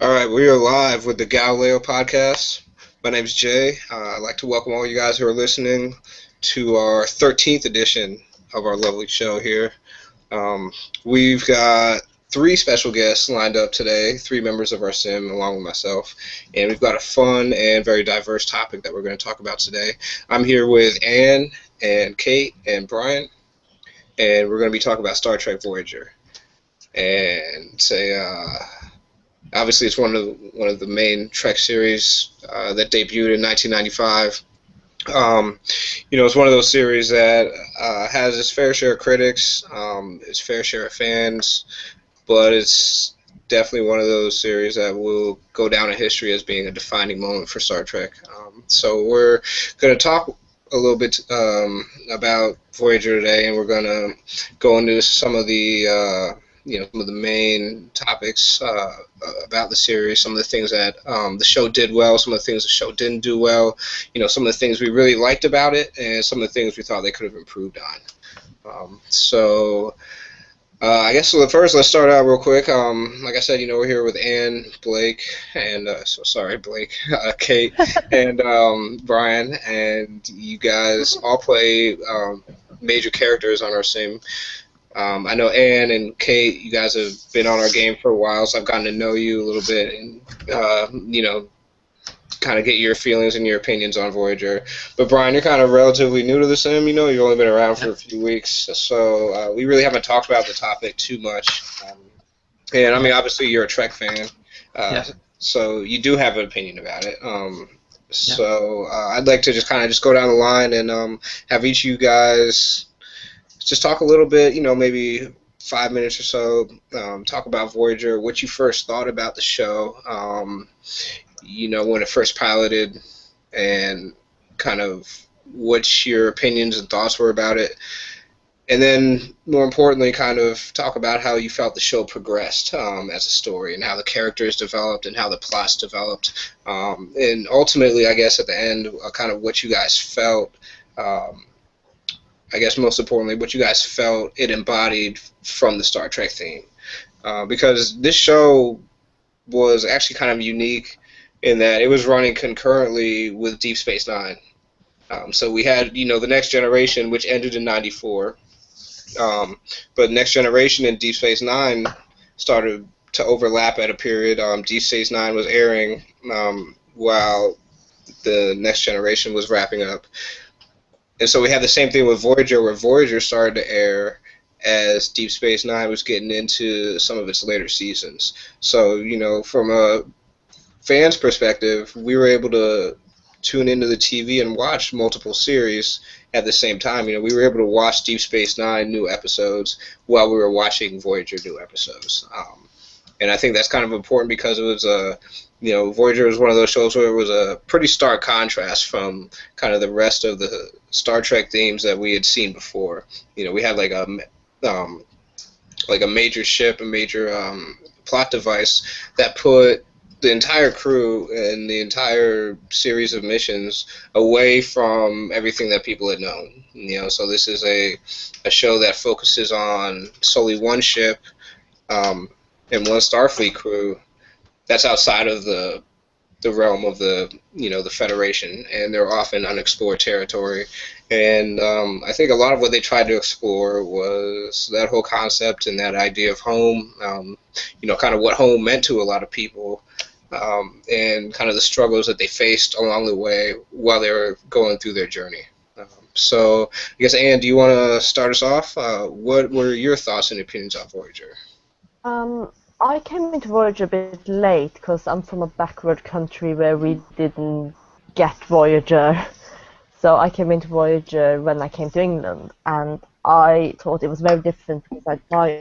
All right, we are live with the Galileo Podcast. My name's Jay. I'd like to welcome all you guys who are listening to our 13th edition of our lovely show here. We've got three special guests lined up today, three members of our sim along with myself, and we've got a fun and very diverse topic that we're going to talk about today. I'm here with Anne and Kate and Brian, and we're going to be talking about Star Trek Voyager. And obviously, it's one of the main Trek series that debuted in 1995. It's one of those series that has its fair share of critics, its fair share of fans, but it's definitely one of those series that will go down in history as being a defining moment for Star Trek. So we're going to talk a little bit about Voyager today, and we're going to go into some of the some of the main topics about the series, some of the things that the show did well, some of the things the show didn't do well, some of the things we really liked about it, and some of the things we thought they could have improved on. I guess first, let's start out real quick. Like I said, we're here with Anne, Blake, and Kate, and Brian, and you guys all play major characters on our sim. I know Anne and Kate, you guys have been on our game for a while, so I've gotten to know you a little bit and, kind of get your feelings and your opinions on Voyager. But Brian, you're kind of relatively new to the sim, you've only been around for a few weeks, so we really haven't talked about the topic too much. And, I mean, obviously you're a Trek fan, so you do have an opinion about it. So I'd like to just go down the line and have each of you guys just talk a little bit, maybe 5 minutes or so, talk about Voyager, what you first thought about the show, when it first piloted, and kind of what your opinions and thoughts were about it. And then, more importantly, kind of talk about how you felt the show progressed as a story, and how the characters developed, and how the plots developed. And ultimately, I guess, at the end, kind of what you guys felt, I guess most importantly, what you guys felt it embodied from the Star Trek theme. Because this show was actually kind of unique in that it was running concurrently with Deep Space Nine. So we had, the Next Generation, which ended in '94. But Next Generation and Deep Space Nine started to overlap at a period. Deep Space Nine was airing while the Next Generation was wrapping up. And so we had the same thing with Voyager, where Voyager started to air as Deep Space Nine was getting into some of its later seasons. So, from a fan's perspective, we were able to tune into the TV and watch multiple series at the same time. We were able to watch Deep Space Nine new episodes while we were watching Voyager new episodes. And I think that's kind of important because it was Voyager was one of those shows where it was a pretty stark contrast from kind of the rest of the Star Trek themes that we had seen before. We had like a major ship, a major plot device that put the entire crew and the entire series of missions away from everything that people had known. So this is a show that focuses on solely one ship and one Starfleet crew that's outside of the realm of the Federation, and they're often unexplored territory. And I think a lot of what they tried to explore was that whole concept and that idea of home, kind of what home meant to a lot of people, and kind of the struggles that they faced along the way while they were going through their journey. So I guess, Anne, do you want to start us off? What were your thoughts and opinions on Voyager? I came into Voyager a bit late because I'm from a backward country where we didn't get Voyager. So I came into Voyager when I came to England, and I thought it was very different because my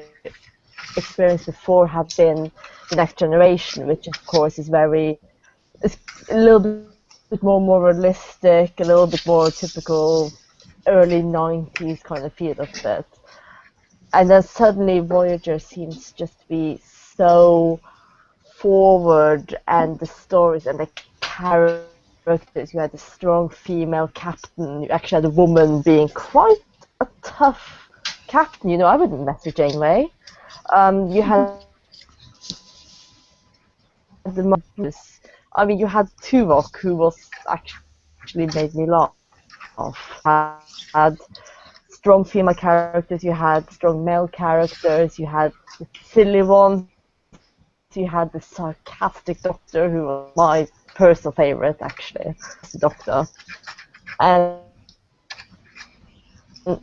experience before had been the Next Generation, which of course is it's a little bit more realistic, a little bit more typical early 90s kind of feel of it. And then suddenly Voyager seems just to be so forward, and the stories and the characters. You had a strong female captain. You actually had a woman being quite a tough captain. I wouldn't mess with Janeway. You had the most. I mean, you had Tuvok, who was actually made me laugh. Had strong female characters, you had strong male characters, you had the silly ones, you had the sarcastic Doctor, who was my personal favorite, actually, the Doctor. And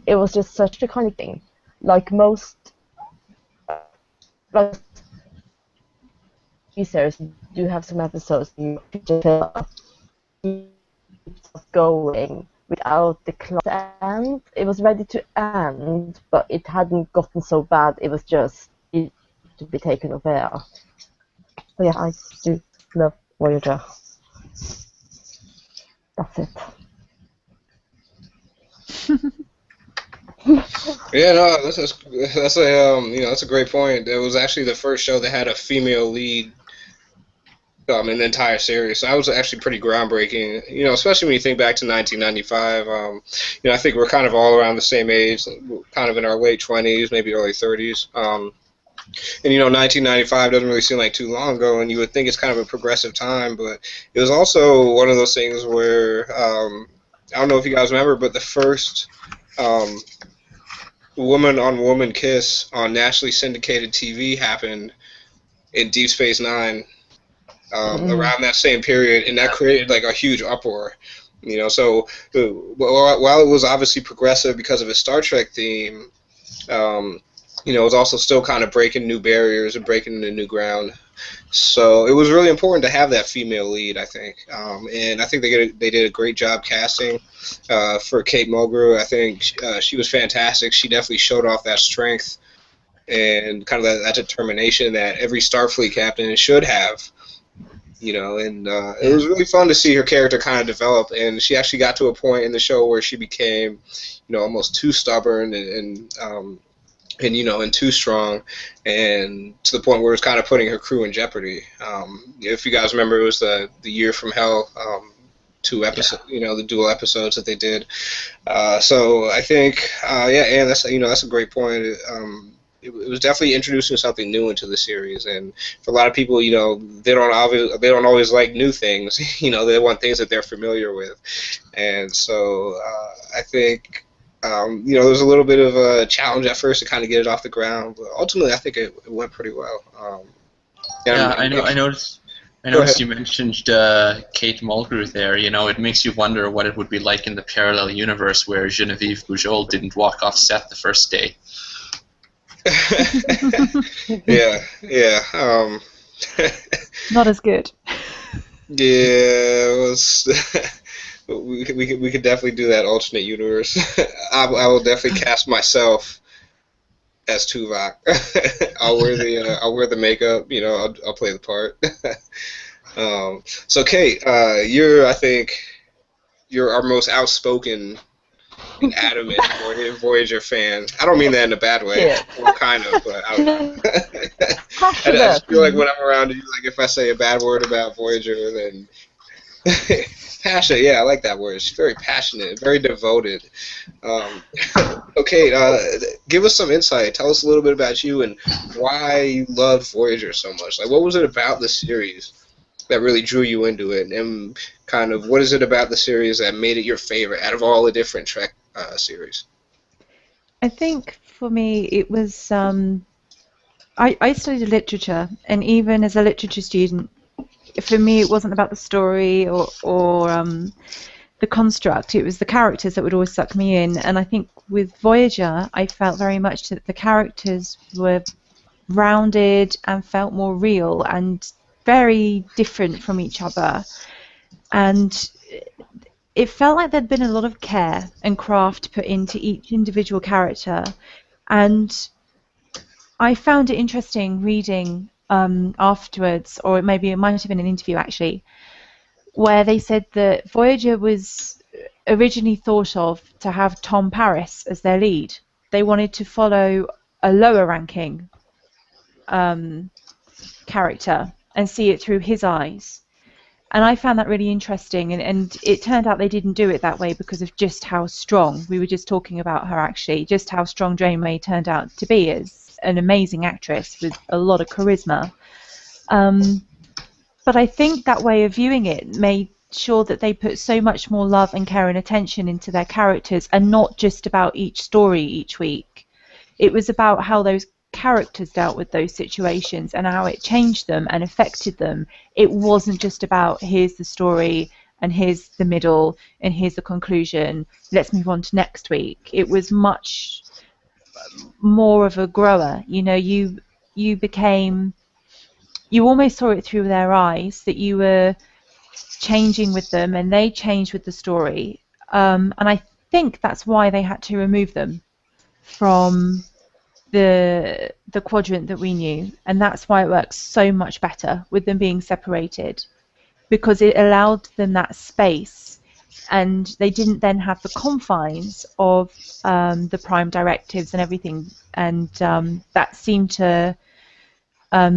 it was just such a kind of thing. Like most like series do have some episodes you just going without the clock end. It was ready to end, but it hadn't gotten so bad. It was just it to be taken over air. So yeah, I do love Voyager. That's it. Yeah, no, that's a that's a great point. It was actually the first show that had a female lead in the entire series. So that was actually pretty groundbreaking. Especially when you think back to 1995. I think we're kind of all around the same age, kind of in our late 20s, maybe early 30s. And 1995 doesn't really seem like too long ago, and you would think it's kind of a progressive time, but it was also one of those things where I don't know if you guys remember, but the first woman-on-woman kiss on nationally syndicated TV happened in Deep Space Nine around that same period, and that created like a huge uproar. So while it was obviously progressive because of its Star Trek theme, it was also still kind of breaking new barriers and breaking into new ground. So it was really important to have that female lead, I think. And I think they did a great job casting for Kate Mulgrew. I think she was fantastic. She definitely showed off that strength and kind of that determination that every Starfleet captain should have. And it was really fun to see her character kind of develop. And she actually got to a point in the show where she became, almost too stubborn and too strong, and to the point where it's kind of putting her crew in jeopardy. If you guys remember, it was the Year from Hell 2 episodes, the dual episodes that they did. So I think, and that's a great point. It was definitely introducing something new into the series, and for a lot of people, they don't always like new things. They want things that they're familiar with, and so I think. There was a little bit of a challenge at first to kind of get it off the ground, but ultimately I think it went pretty well. I noticed you mentioned Kate Mulgrew there. It makes you wonder what it would be like in the parallel universe where Genevieve Bujold didn't walk off set the first day. Yeah. Not as good. Yeah, it was. We could definitely do that alternate universe. I will definitely cast myself as Tuvok. I'll wear the makeup. I'll play the part. So Kate, I think you're our most outspoken and adamant Voyager fan. I don't mean that in a bad way. Yeah. Well, kind of, but I don't know. I just feel like when I'm around you, like if I say a bad word about Voyager, then passionate. Yeah, I like that word. She's very passionate, very devoted. Okay, give us some insight. Tell us a little bit about you and why you love Voyager so much. Like, what was it about the series that really drew you into it, and kind of what is it about the series that made it your favorite out of all the different Trek series? I think for me it was I studied literature, and even as a literature student, for me it wasn't about the story or the construct. It was the characters that would always suck me in, and I think with Voyager I felt very much that the characters were rounded and felt more real and very different from each other, and it felt like there'd been a lot of care and craft put into each individual character. And I found it interesting reading afterwards, or maybe it might have been an interview actually, where they said that Voyager was originally thought of to have Tom Paris as their lead. They wanted to follow a lower ranking character and see it through his eyes. And I found that really interesting, and it turned out they didn't do it that way because of just how strong, we were just talking about her actually, just how strong Janeway turned out to be as an amazing actress with a lot of charisma. But I think that way of viewing it made sure that they put so much more love and care and attention into their characters, and not just about each story each week. It was about how those characters dealt with those situations and how it changed them and affected them. It wasn't just about here's the story and here's the middle and here's the conclusion, let's move on to next week. It was much more of a grower. You know, you almost saw it through their eyes, that you were changing with them and they changed with the story. And I think that's why they had to remove them from the quadrant that we knew, and that's why it works so much better with them being separated, because it allowed them that space, and they didn't then have the confines of the prime directives and everything, and that seemed to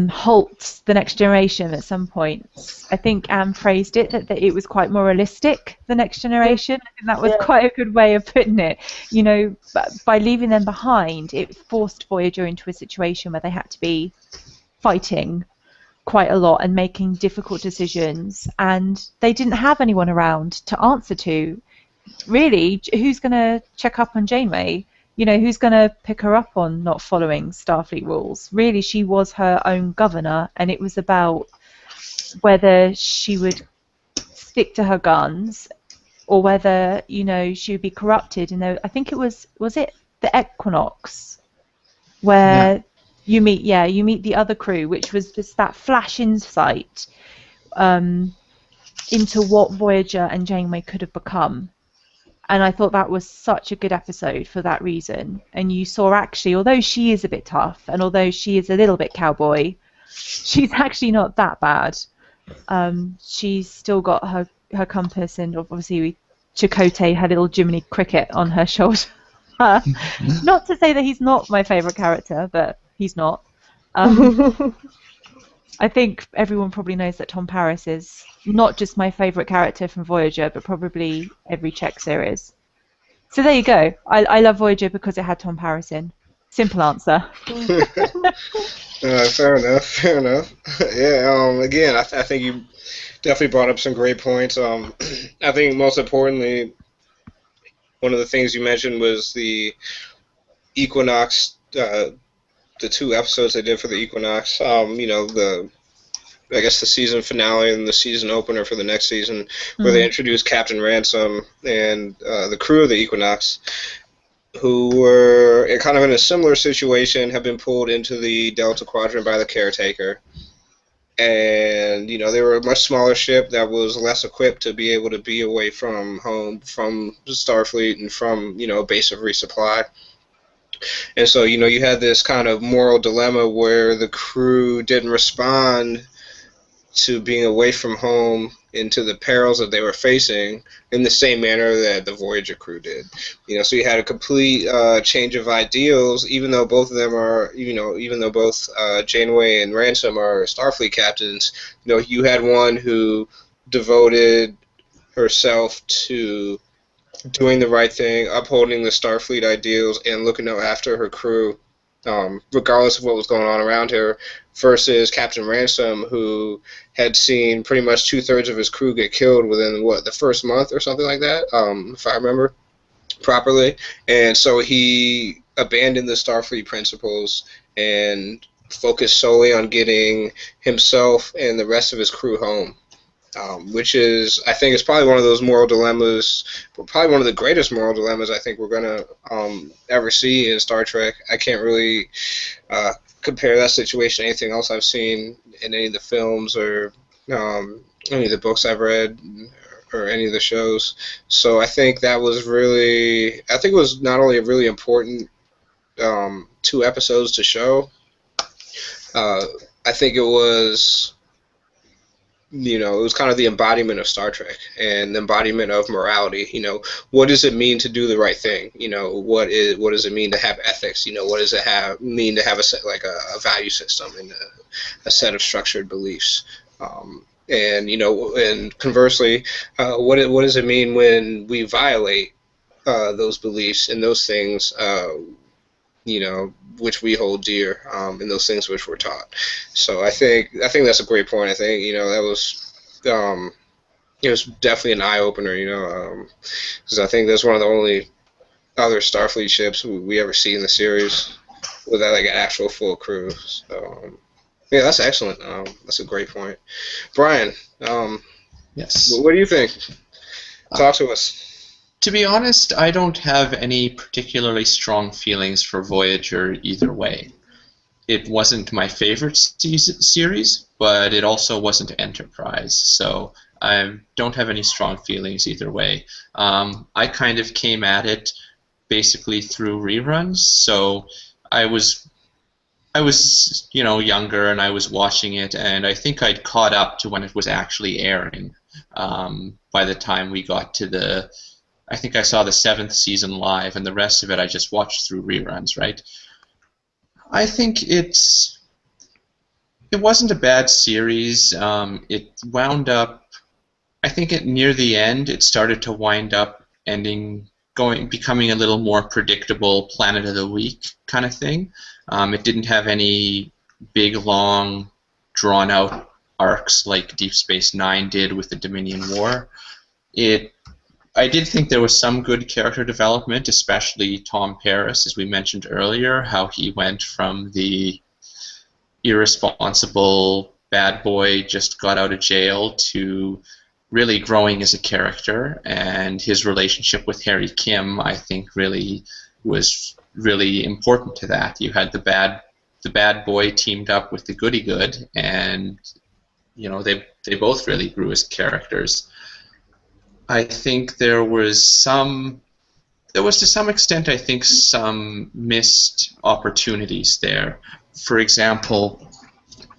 halt the next generation at some points. I think Anne phrased it that it was quite moralistic, the next generation. I think that was quite a good way of putting it. You know, by leaving them behind, it forced Voyager into a situation where they had to be fighting quite a lot and making difficult decisions, and they didn't have anyone around to answer to. Really, who's going to check up on Janeway? You know, who's going to pick her up on not following Starfleet rules? Really, she was her own governor, and it was about whether she would stick to her guns or whether, you know, she would be corrupted. And I think it was it the Equinox where you meet the other crew, which was just that flash insight into what Voyager and Janeway could have become. And I thought that was such a good episode for that reason. And you saw, actually, although she is a bit tough and although she is a little bit cowboy, she's actually not that bad. She's still got her compass, and obviously Chakotay had little Jiminy Cricket on her shoulder. Not to say that he's not my favourite character, but he's not. I think everyone probably knows that Tom Paris is not just my favourite character from Voyager, but probably every Czech series. So there you go. I love Voyager because it had Tom Paris in. Simple answer. Fair enough. Yeah. Again, I think you definitely brought up some great points. I think most importantly, one of the things you mentioned was the Equinox. The 2 episodes they did for the Equinox, you know, I guess the season finale and the season opener for the next season, where they introduced Captain Ransom and the crew of the Equinox, who were kind of in a similar situation, have been pulled into the Delta Quadrant by the Caretaker. And, you know, they were a much smaller ship that was less equipped to be able to be away from home, from Starfleet, and from, you know, a base of resupply. And so, you know, you had this kind of moral dilemma where the crew didn't respond to being away from home into the perils that they were facing in the same manner that the Voyager crew did. You know, so you had a complete change of ideals, even though both of them are, you know, even though both Janeway and Ransom are Starfleet captains, you know, you had one who devoted herself to doing the right thing, upholding the Starfleet ideals, and looking after her crew, regardless of what was going on around her, versus Captain Ransom, who had seen pretty much 2/3 of his crew get killed within, the first month or something like that, if I remember properly. And so he abandoned the Starfleet principles and focused solely on getting himself and the rest of his crew home. Which is, I think, is probably one of those moral dilemmas, probably one of the greatest moral dilemmas I think we're going to ever see in Star Trek. I can't really compare that situation to anything else I've seen in any of the films or any of the books I've read or any of the shows. So I think that was really, I think it was not only a really important 2 episodes to show, I think it was, you know, it was kind of the embodiment of Star Trek and the embodiment of morality. You know, what does it mean to do the right thing? You know, what does it mean to have ethics? You know, what does it mean to have a value system and a set of structured beliefs? And, you know, and conversely, what does it mean when we violate those beliefs and those things? which we hold dear, and those things which we're taught. So I think that's a great point. I think that was it was definitely an eye opener. Because I think that's one of the only other Starfleet ships we ever see in the series without like an actual full crew. So yeah, that's excellent. That's a great point, Brian. Yes. What do you think? Talk to us. To be honest, I don't have any particularly strong feelings for Voyager either way. It wasn't my favorite series, but it also wasn't Enterprise, so I don't have any strong feelings either way. I kind of came at it basically through reruns, so I was younger and I was watching it, and I think I'd caught up to when it was actually airing. By the time we got to I think I saw the 7th season live, and the rest of it I just watched through reruns, right? I think it wasn't a bad series. It wound up, I think near the end, it started to wind up becoming a little more predictable Planet of the Week kind of thing. It didn't have any big, long, drawn-out arcs like Deep Space Nine did with the Dominion War. I did think there was some good character development, especially Tom Paris, as we mentioned earlier, how he went from the irresponsible bad boy, just got out of jail, to really growing as a character, and his relationship with Harry Kim, I think, really was really important to that. You had the bad boy teamed up with the goody good, and they both really grew as characters. I think there was to some extent, I think, some missed opportunities there. For example,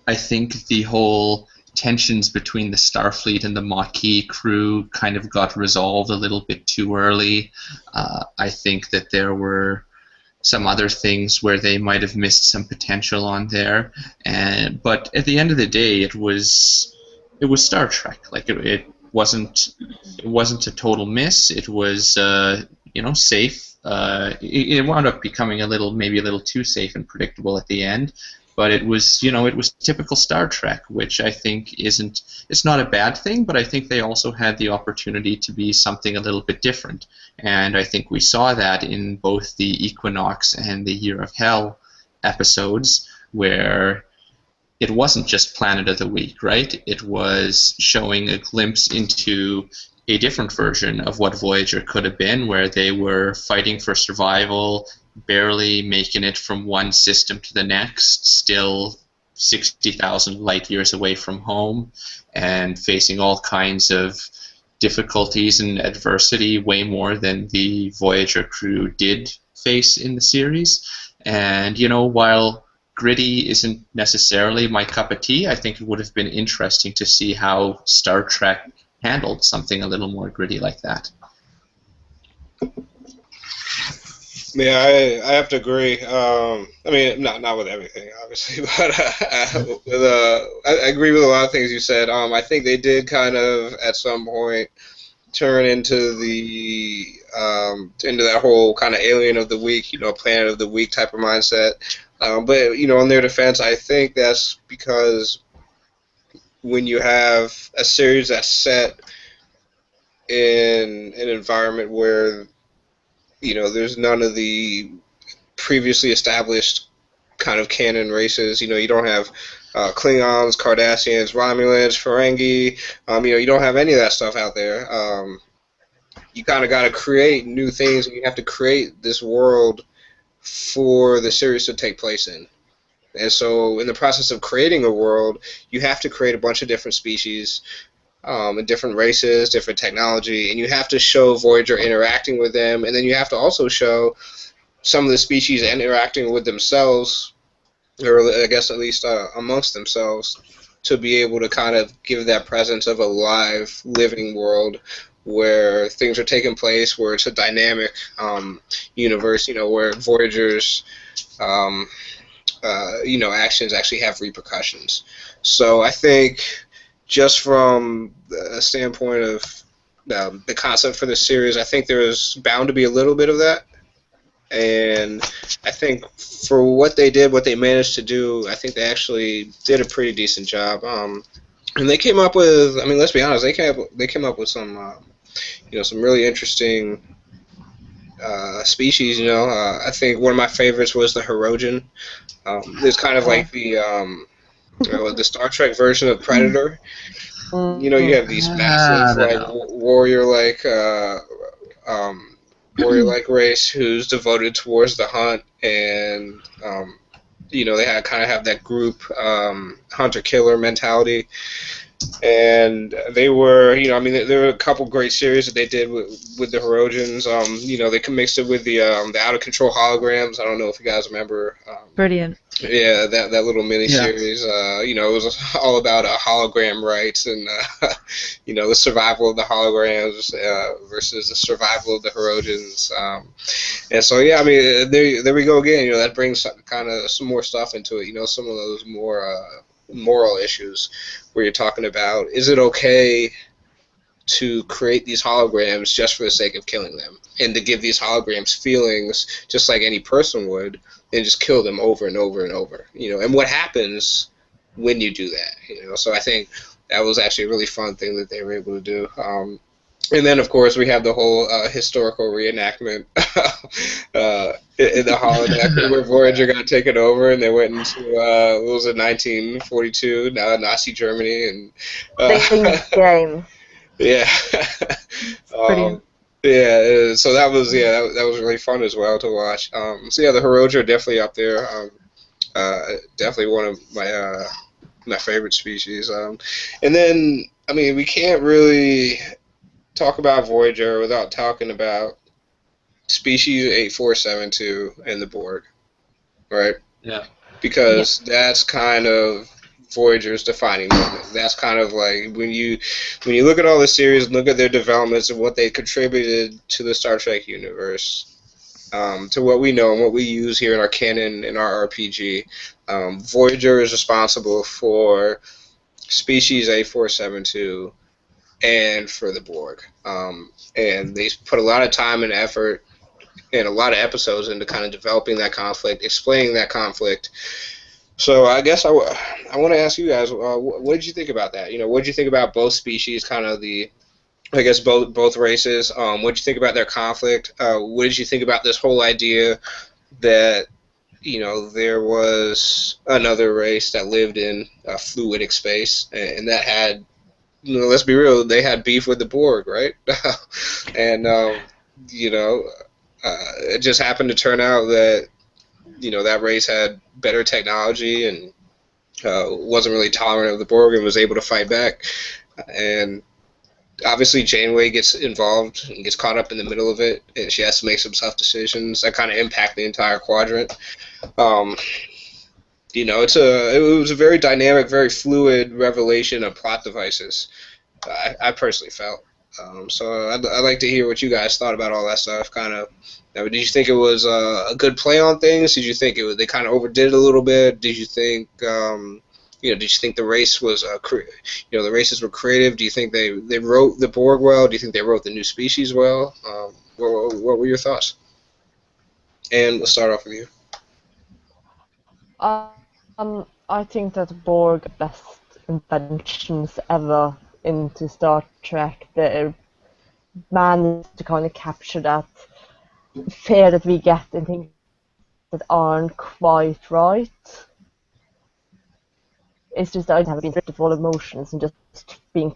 I think the whole tensions between the Starfleet and the Maquis crew kind of got resolved a little bit too early. I think that there were some other things where they might have missed some potential on there. But at the end of the day, it was Star Trek. Like it wasn't a total miss. It was safe. It wound up becoming maybe a little too safe and predictable at the end, but it was typical Star Trek, which I think it's not a bad thing, but I think they also had the opportunity to be something a little bit different, and I think we saw that in both the Equinox and the Year of Hell episodes, where it wasn't just Planet of the Week, right? It was showing a glimpse into a different version of what Voyager could have been, where they were fighting for survival, barely making it from one system to the next, still 60,000 light years away from home, and facing all kinds of difficulties and adversity, way more than the Voyager crew did face in the series. And, while gritty isn't necessarily my cup of tea, I think it would have been interesting to see how Star Trek handled something a little more gritty like that. Yeah, I have to agree. I mean, not with everything, obviously, but I agree with a lot of things you said. I think they did kind of, at some point, turn into into that whole kind of alien of the week, Planet of the Week type of mindset. But in their defense, I think that's because when you have a series that's set in an environment where there's none of the previously established kind of canon races. You don't have Klingons, Cardassians, Romulans, Ferengi. You don't have any of that stuff out there. You kind of got to create new things, and you have to create this world for the series to take place in. And so in the process of creating a world, you have to create a bunch of different species, and different races, different technology, and you have to show Voyager interacting with them, and then you have to also show some of the species interacting with themselves, or I guess at least amongst themselves, to be able to kind of give that presence of a live, living world where things are taking place, where it's a dynamic universe, where Voyager's actions actually have repercussions. So I think just from a standpoint of the concept for the series, I think there is bound to be a little bit of that. and I think for what they did, what they managed to do, I think they actually did a pretty decent job. And they came up with, I mean, let's be honest, they came up with some, some really interesting species. I think one of my favorites was the Hirogen. It's kind of like the Star Trek version of Predator. You have these massive, like, warrior-like race who's devoted towards the hunt, and they kind of have that group hunter-killer mentality. And they were, there were a couple great series that they did with the Herodians. They mixed it with the Out of Control holograms. I don't know if you guys remember. Brilliant. Yeah, that little mini series. It was all about hologram rights and the survival of the holograms versus the survival of the Herodians. And so there we go again. That brings kind of some more stuff into it. Some of those more moral issues where you're talking about, is it okay to create these holograms just for the sake of killing them, and to give these holograms feelings just like any person would, and just kill them over and over and over, and what happens when you do that, so I think that was actually a really fun thing that they were able to do. And then, of course, we have the whole historical reenactment in the holodeck where Voyager got taken over, and they went into, what was it, 1942, Nazi Germany. And game. Yeah. Brilliant. So that was really fun as well to watch. The Hiroja are definitely up there. Definitely one of my favorite species. And then, we can't really talk about Voyager without talking about species 8472 and the Borg, right? Yeah. Because that's kind of Voyager's defining moment. That's kind of like when you look at all the series and look at their developments and what they contributed to the Star Trek universe, to what we know and what we use here in our canon and our RPG. Voyager is responsible for species 8472 and for the Borg. And they put a lot of time and effort and a lot of episodes into kind of developing that conflict, explaining that conflict. So I guess I want to ask you guys, what did you think about that? What did you think about both species, kind of both races? What did you think about their conflict? What did you think about this whole idea that, there was another race that lived in fluidic space, and that had, let's be real, they had beef with the Borg, right? And, it just happened to turn out that, that race had better technology and wasn't really tolerant of the Borg and was able to fight back. And obviously Janeway gets involved and gets caught up in the middle of it, and she has to make some tough decisions that kind of impact the entire quadrant. It was a very dynamic, very fluid revelation of plot devices, I personally felt. So I'd like to hear what you guys thought about all that stuff. Kind of, did you think it was a good play on things? Did you think they kind of overdid it a little bit? Did you think, did you think the race was, the races were creative? Do you think they wrote the Borg well? Do you think they wrote the new species well? What were your thoughts? And let's start off with you. I think that Borg are the best inventions ever into Star Trek. They managed to kind of capture that fear that we get in things that aren't quite right. It's just I have been stripped of all emotions and just being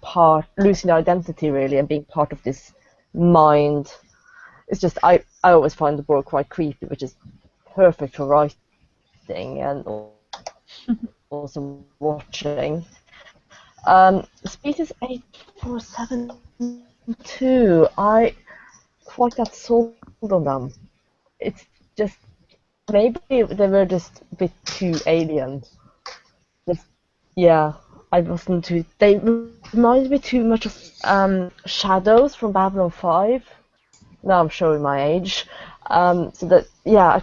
losing their identity really, and being part of this mind. It's just I always find the Borg quite creepy, which is perfect for writing and also watching. Species 8472, I quite got sold on them. It's just, maybe they were just a bit too alien. I wasn't too, they reminded me too much of Shadows from Babylon 5. Now I'm showing my age. I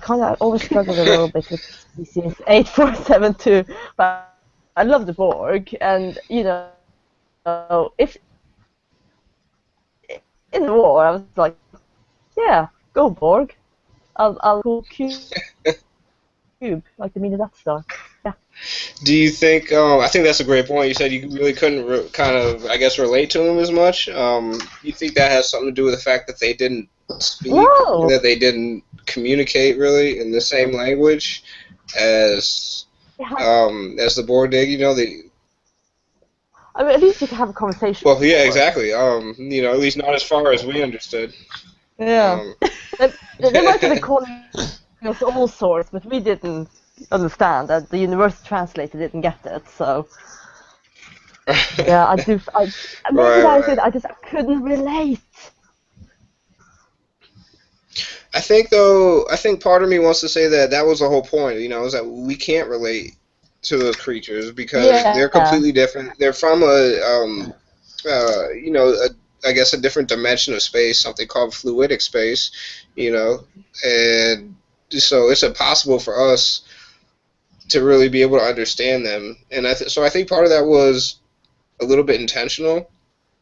kind of always struggled a little bit with species 8472, but I love the Borg, and if in the war I was like, yeah, go Borg. I'll call cube, like the mini Death Star. Yeah. Do you think? I think that's a great point. You said you really couldn't kind of, I guess, relate to him as much. You think that has something to do with the fact that they didn't speak, No. that they didn't communicate really in the same language as the Borg did? You know, I mean, at least you can have a conversation. Well, yeah, exactly. You know, at least not as far as we understood. Yeah. They might have been calling us all sorts, but we didn't understand, and the universe translator didn't get it, so yeah, I couldn't relate. I think part of me wants to say that was the whole point, you know, is that we can't relate to those creatures because they're completely different. They're from you know, I guess a different dimension of space, something called fluidic space, you know, and so it's impossible for us to really be able to understand them. And so I think part of that was a little bit intentional.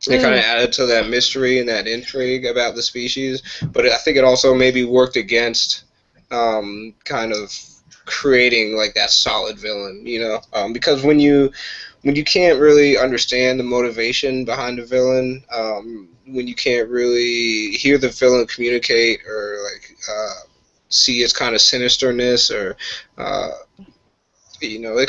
It kind of added to that mystery and that intrigue about the species, but I think it also maybe worked against kind of creating like that solid villain, you know, because when you can't really understand the motivation behind a villain, when you can't really hear the villain communicate or like see its kind of sinisterness or you know, it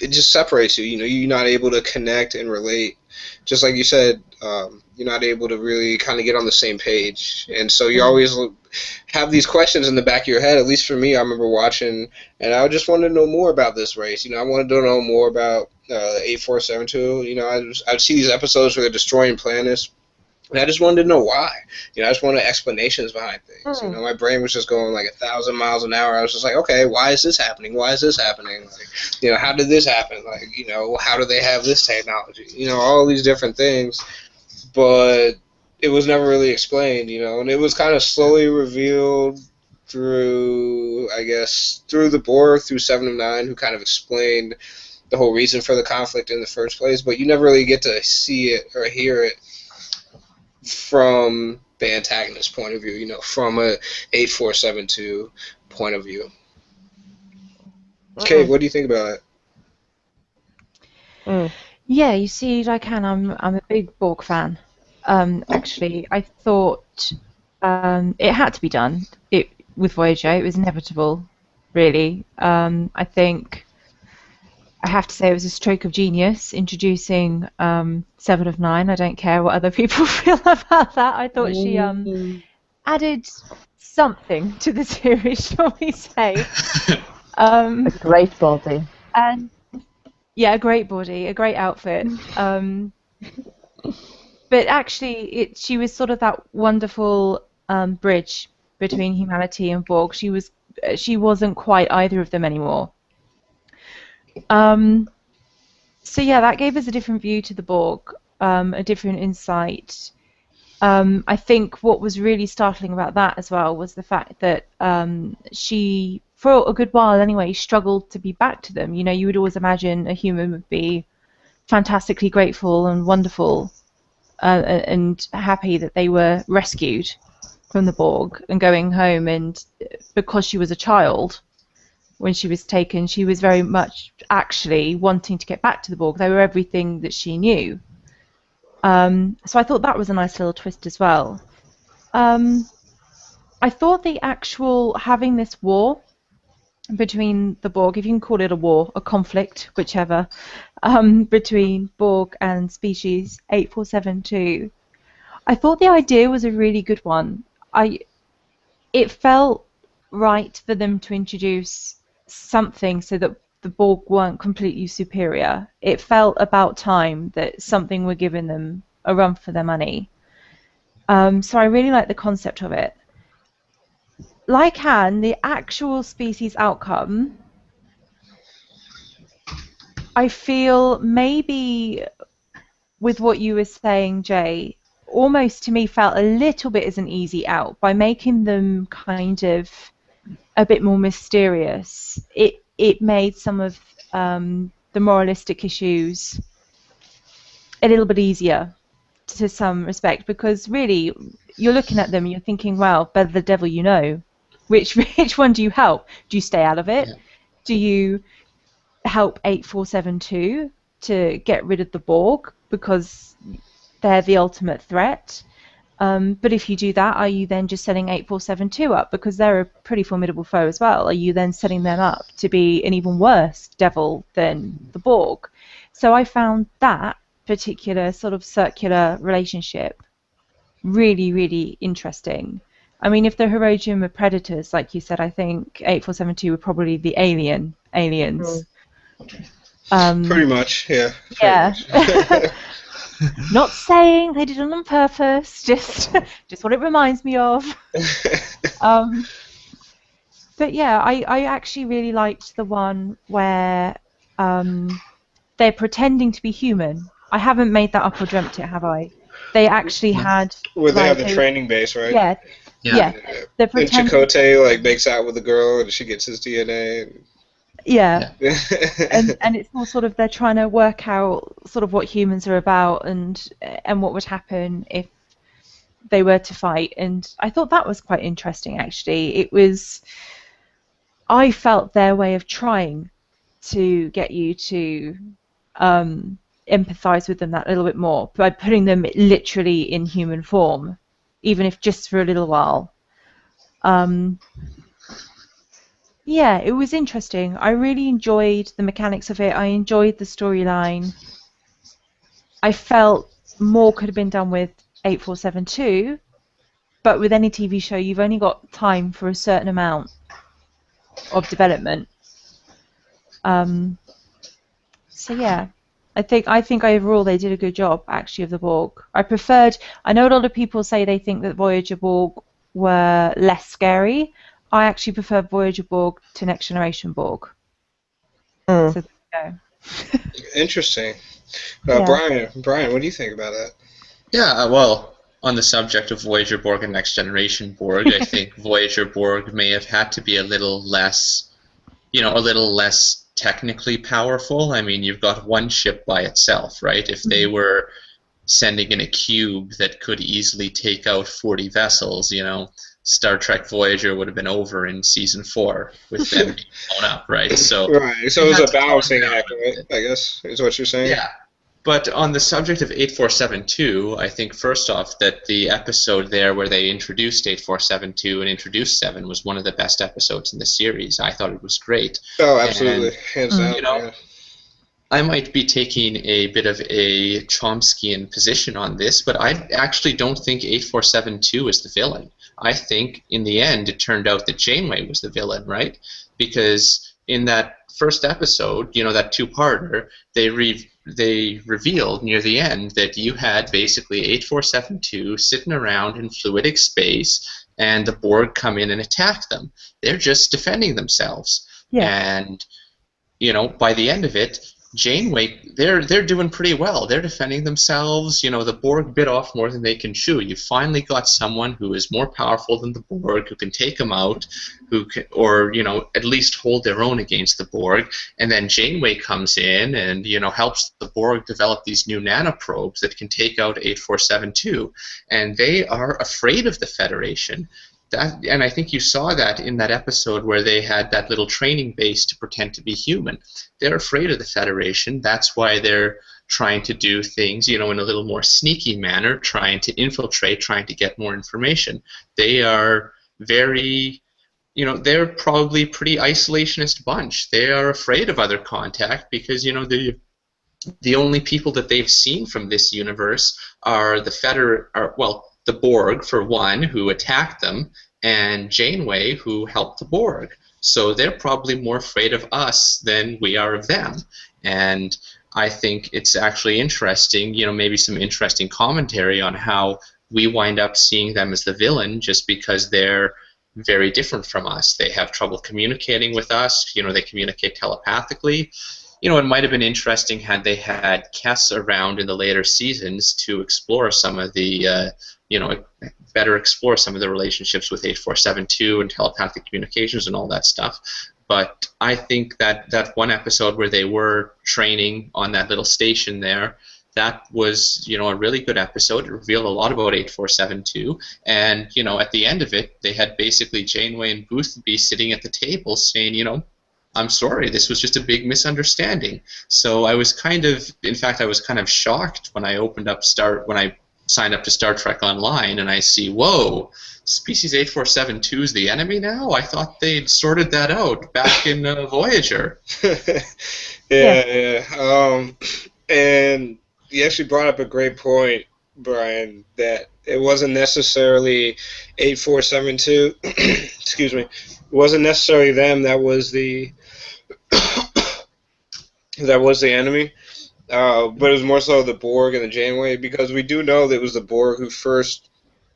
just separates you. You know, you're not able to connect and relate. Just like you said, you're not able to really kind of get on the same page. And so you always have these questions in the back of your head. At least for me, I remember watching, and I just wanted to know more about this race. You know, I wanted to know more about 8472. You know, I'd see these episodes where they're destroying planets. And I just wanted to know why. You know, I just wanted explanations behind things. You know, my brain was just going like 1,000 miles an hour. I was just like, okay, why is this happening? Why is this happening? Like, you know, how did this happen? Like, you know, how do they have this technology? You know, all these different things. But it was never really explained, you know, and it was kind of slowly revealed through, I guess, through the Borg, through 7 of 9, who kind of explained the whole reason for the conflict in the first place. But you never really get to see it or hear it from the antagonist point of view, you know, from a 8472 point of view. Kate, what do you think about it? Yeah, you see, like I'm a big Borg fan. Actually, I thought it had to be done. With Voyager, it was inevitable, really. I think I have to say it was a stroke of genius introducing 7 of 9. I don't care what other people feel about that. I thought she added something to the series, shall we say. A great body. And yeah, a great body, a great outfit. But actually, she was sort of that wonderful bridge between humanity and Borg. She wasn't quite either of them anymore. So yeah, that gave us a different view to the Borg, a different insight. I think what was really startling about that as well was the fact that she, for a good while anyway, struggled to be back to them. You know, you would always imagine a human would be fantastically grateful and wonderful and happy that they were rescued from the Borg and going home, and because she was a child when she was taken, she was very much actually wanting to get back to the Borg. They were everything that she knew. So I thought that was a nice little twist as well. I thought the actual having this war between the Borg, if you can call it a war, a conflict, whichever, between Borg and species 8472, I thought the idea was a really good one. It felt right for them to introduce something so that the Borg weren't completely superior. It felt about time that something were giving them a run for their money. So I really like the concept of it. Like Han, the actual species outcome, I feel maybe with what you were saying, Jay, almost to me felt a little bit as an easy out by making them kind of a bit more mysterious. It made some of the moralistic issues a little bit easier to some respect, because really you're looking at them and you're thinking, well, better the devil you know. Which one do you help? Do you stay out of it? Yeah. Do you help 8472 to get rid of the Borg because they're the ultimate threat? But if you do that, are you then just setting 8472 up because they're a pretty formidable foe as well? Are you then setting them up to be an even worse devil than the Borg? So I found that particular sort of circular relationship really, really interesting. I mean, if the Herodian were predators, like you said, I think 8472 were probably the aliens. Pretty much, yeah. Yeah. Not saying they did it on purpose, just what it reminds me of. But yeah, I actually really liked the one where they're pretending to be human. I haven't made that up or dreamt it, have I? They actually had... Where they have the training base, right? Yeah. Yeah. And Chakotay makes out with the girl and she gets his DNA. Yeah. and it's more sort of they're trying to work out sort of what humans are about and what would happen if they were to fight. And I thought that was quite interesting, actually. I felt their way of trying to get you to empathize with them that little bit more by putting them literally in human form, even if just for a little while. Yeah, it was interesting. I really enjoyed the mechanics of it. I enjoyed the storyline. I felt more could have been done with 8472, but with any TV show, you've only got time for a certain amount of development. So yeah, I think overall they did a good job, actually, of the Borg. I know a lot of people say they think that Voyager Borg were less scary. I actually prefer Voyager Borg to Next Generation Borg. So there you go. Interesting. Brian, what do you think about that? Yeah, well, on the subject of Voyager Borg and Next Generation Borg, I think Voyager Borg may have had to be a little less technically powerful. I mean, you've got one ship by itself, right? If they were sending in a cube that could easily take out 40 vessels, Star Trek Voyager would have been over in season 4 with them being blown up, right? So it was a balancing act, right? I guess is what you're saying. Yeah. But on the subject of 8472, I think first off that the episode there where they introduced 8472 and introduced 7 was one of the best episodes in the series. I thought it was great. Oh, absolutely. Hands down. I might be taking a bit of a Chomskyan position on this, but I actually don't think 8472 is the villain. I think in the end it turned out that Janeway was the villain, right? Because in that first episode, that two-parter, they revealed near the end that you had basically 8472 sitting around in fluidic space and the Borg come in and attack them. They're just defending themselves. Yeah. And, by the end of it, Janeway, they're doing pretty well. They're defending themselves. The Borg bit off more than they can chew. You finally got someone who is more powerful than the Borg, who can take them out, who can, or at least hold their own against the Borg. And then Janeway comes in and helps the Borg develop these new nanoprobes that can take out 8472. And they are afraid of the Federation. And I think you saw that in that episode where they had that little training base to pretend to be human. They're afraid of the Federation. That's why they're trying to do things, in a little more sneaky manner, trying to infiltrate, trying to get more information. They are very, they're probably a pretty isolationist bunch. They are afraid of other contact because, the only people that they've seen from this universe are the Borg, for one, who attacked them, and Janeway, who helped the Borg. So they're probably more afraid of us than we are of them. And I think it's actually interesting, maybe some interesting commentary on how we wind up seeing them as the villain just because they're very different from us. They have trouble communicating with us. They communicate telepathically. It might have been interesting had they had Kess around in the later seasons to explore some of the, better explore some of the relationships with 8472 and telepathic communications and all that stuff. But I think that one episode where they were training on that little station there, that was, a really good episode. It revealed a lot about 8472, and, at the end of it, they had basically Janeway and Boothby sitting at the table saying, I'm sorry, this was just a big misunderstanding. So I was kind of shocked when I signed up to Star Trek Online, and I see, whoa, Species 8472 is the enemy now? I thought they'd sorted that out back in Voyager. Yeah. And you actually brought up a great point, Brian, that it wasn't necessarily 8472. Excuse me. It wasn't necessarily them that was the enemy. But it was more so the Borg and the Janeway, because we do know that it was the Borg who first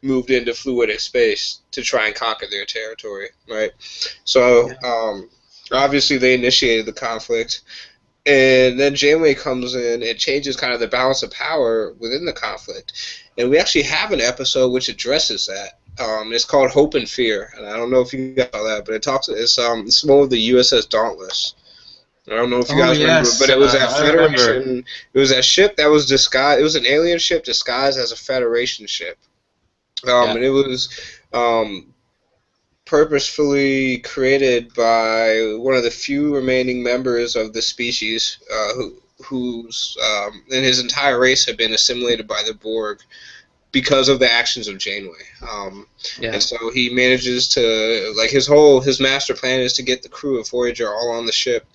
moved into fluidic space to try and conquer their territory, right? So obviously they initiated the conflict, and then Janeway comes in and changes kind of the balance of power within the conflict. And we actually have an episode which addresses that. It's called Hope and Fear, and I don't know if you got that, but it's one of the USS Dauntless. I don't know if you guys remember, but it was that Federation. It was that ship that was disguised. It was an alien ship disguised as a Federation ship, and it was purposefully created by one of the few remaining members of the species, whose and his entire race had been assimilated by the Borg because of the actions of Janeway. And so he manages to, like, his master plan is to get the crew of Voyager all on the ship.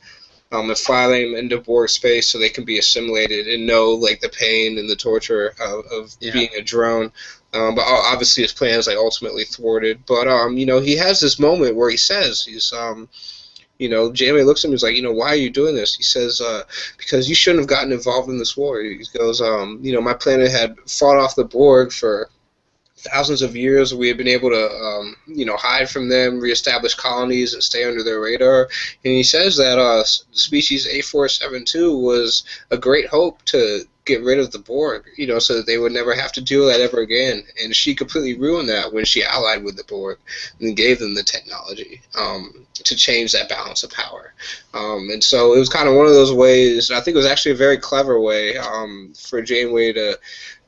And fly them into Borg space so they can be assimilated and know, like, the pain and the torture of being a drone. But obviously his plan is, like, ultimately thwarted. But he has this moment where he says, Janeway looks at him, he's like, why are you doing this? He says, because you shouldn't have gotten involved in this war. He goes, my planet had fought off the Borg for thousands of years. We had been able to, hide from them, reestablish colonies, and stay under their radar. And he says that species 8472 was a great hope to get rid of the Borg, so that they would never have to do that ever again. And she completely ruined that when she allied with the Borg and gave them the technology to change that balance of power. And so it was kind of one of those ways. I think it was actually a very clever way for Janeway to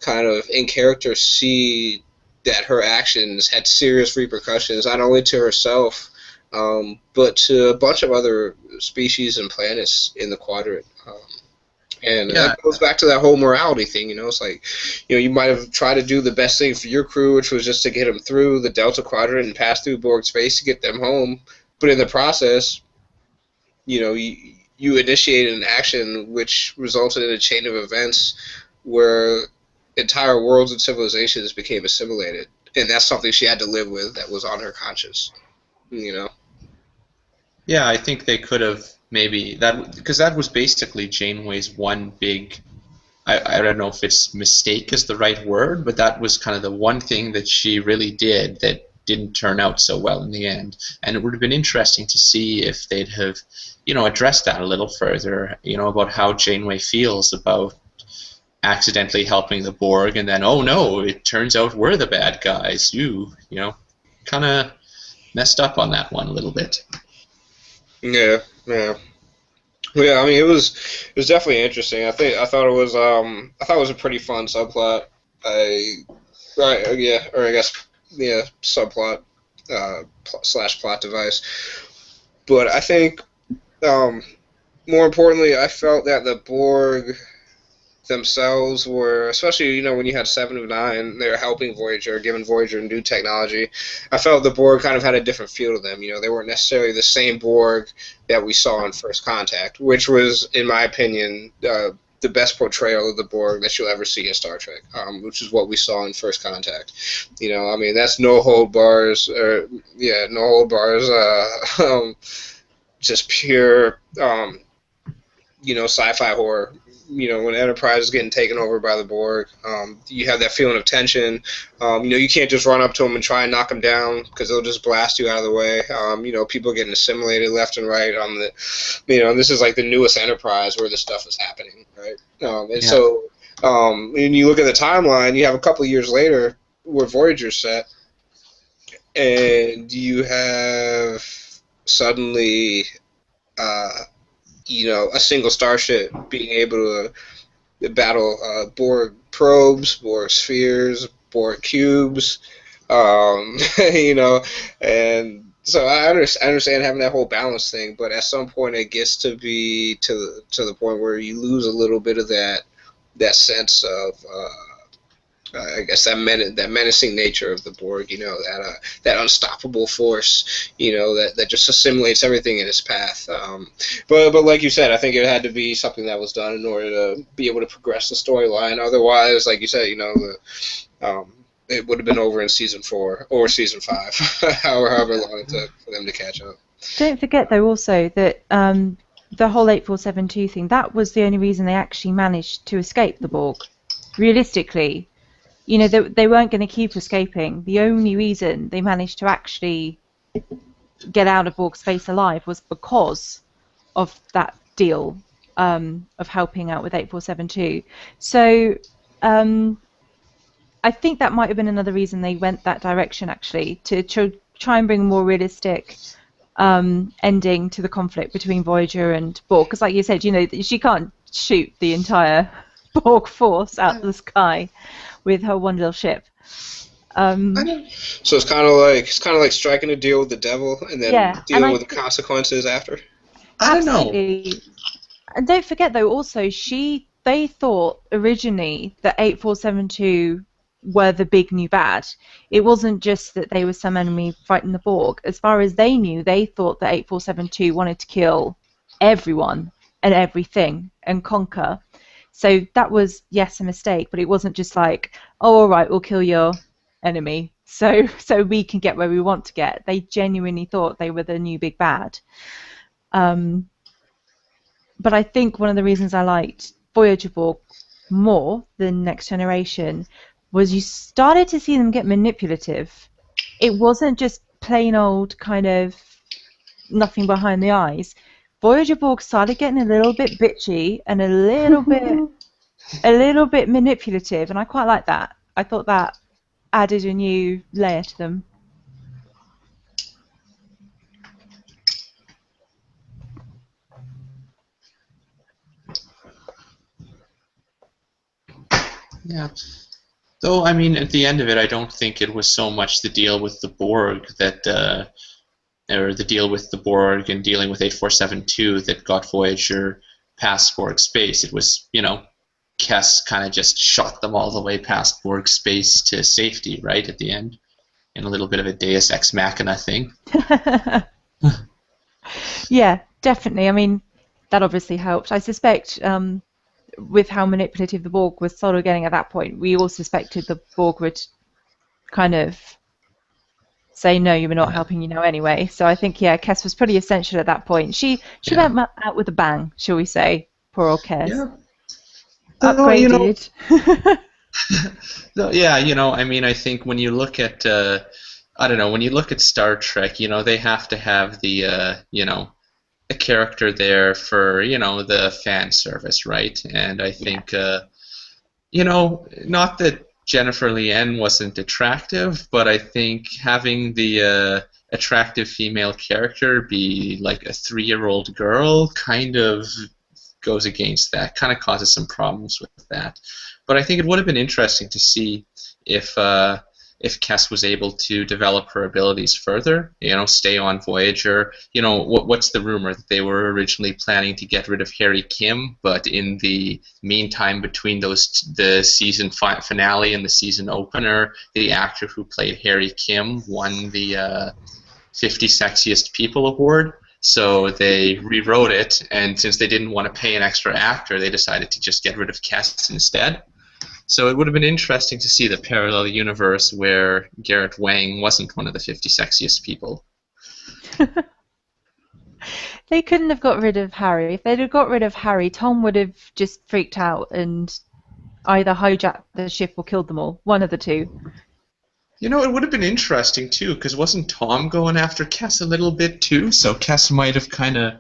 kind of, in character, see that her actions had serious repercussions, not only to herself, but to a bunch of other species and planets in the quadrant. And that goes back to that whole morality thing, It's like, you might have tried to do the best thing for your crew, which was just to get them through the Delta Quadrant and pass through Borg space to get them home. But in the process, you initiated an action which resulted in a chain of events where entire worlds and civilizations became assimilated, and that's something she had to live with. That was on her conscience, Yeah, I think they could have maybe because that was basically Janeway's one big. I don't know if it's mistake is the right word, but that was kind of the one thing that she really did that didn't turn out so well in the end. And it would have been interesting to see if they'd have, addressed that a little further, about how Janeway feels about accidentally helping the Borg, and then, oh no, it turns out we're the bad guys. Kind of messed up on that one a little bit. Yeah. Well, I mean, it was definitely interesting. I thought it was a pretty fun subplot. Subplot / plot device. But I think, more importantly, I felt that the Borg themselves were, especially when you had 7 of 9, they were helping Voyager, giving Voyager new technology. I felt the Borg kind of had a different feel to them. They weren't necessarily the same Borg that we saw in First Contact, which was, in my opinion, the best portrayal of the Borg that you'll ever see in Star Trek, which is what we saw in First Contact. That's no hold bars, just pure, sci-fi horror. When Enterprise is getting taken over by the Borg, you have that feeling of tension. You can't just run up to them and try and knock them down because they'll just blast you out of the way. People getting assimilated left and right on the, this is like the newest Enterprise where this stuff is happening, right? So when you look at the timeline, you have a couple of years later where Voyager's set, and you have suddenly a single starship being able to battle Borg probes, Borg spheres, Borg cubes, you know, and so I understand having that whole balance thing, but at some point it gets to be to the point where you lose a little bit of that sense of I guess that menacing nature of the Borg, you know, that unstoppable force, you know, that just assimilates everything in its path. But like you said, I think it had to be something that was done in order to be able to progress the storyline. Otherwise, like you said, you know, it would have been over in season 4 or season 5, however long it took for them to catch up. Don't forget, though, also that the whole 8472 thing, that was the only reason they actually managed to escape the Borg. Realistically, you know, they weren't going to keep escaping. The only reason they managed to actually get out of Borg space alive was because of that deal of helping out with 8472. So I think that might have been another reason they went that direction, actually, to try and bring a more realistic ending to the conflict between Voyager and Borg. Because, like you said, you know, she can't shoot the entire Borg force out of the sky with her one little ship. So it's kind of like striking a deal with the devil and then dealing with the consequences after. I don't know. And don't forget, though, also they thought originally that 8472 were the big new bad. It wasn't just that they were some enemy fighting the Borg. As far as they knew, they thought that 8472 wanted to kill everyone and everything and conquer. So that was, yes, a mistake, but it wasn't just like, oh, all right, we'll kill your enemy so we can get where we want to get. They genuinely thought they were the new big bad. But I think one of the reasons I liked Voyager Borg more than Next Generation was you started to see them get manipulative. It wasn't just plain old kind of nothing behind the eyes. Voyager Borg started getting a little bit bitchy and a little bit manipulative, and I quite like that. I thought that added a new layer to them. Yeah. Though, I mean, at the end of it, I don't think it was so much the deal with the Borg that, or the deal with the Borg and dealing with 8472 that got Voyager past Borg space. It was, you know, Kess kind of just shot them all the way past Borg space to safety, right, at the end, in a little bit of a Deus Ex Machina thing. Yeah, definitely. I mean, that obviously helped. I suspect with how manipulative the Borg was sort of getting at that point, we all suspected the Borg would kind of say, no, you were not helping, you know, anyway. So I think, yeah, Kess was pretty essential at that point. She went out with a bang, shall we say. Poor old Kess. Yeah. Upgraded. Yeah, you know, I mean, I think when you look at, I don't know, when you look at Star Trek, you know, they have to have the, you know, a character there for, you know, the fan service, right? And I think, you know, not that Jennifer Lien wasn't attractive, but I think having the attractive female character be like a 3-year-old girl kind of goes against that, kind of causes some problems with that. But I think it would have been interesting to see if Kess was able to develop her abilities further, you know, stay on Voyager. You know, what's the rumor that they were originally planning to get rid of Harry Kim, but in the meantime between the season finale and the season opener, the actor who played Harry Kim won the 50 Sexiest People Award. So they rewrote it, and since they didn't want to pay an extra actor, they decided to just get rid of Kess instead. So it would have been interesting to see the parallel universe where Garrett Wang wasn't one of the 50 Sexiest People. They couldn't have got rid of Harry. If they'd have got rid of Harry, Tom would have just freaked out and either hijacked the ship or killed them all. One of the two. You know, it would have been interesting, too, because wasn't Tom going after Kess a little bit, too? So Kess might have kind of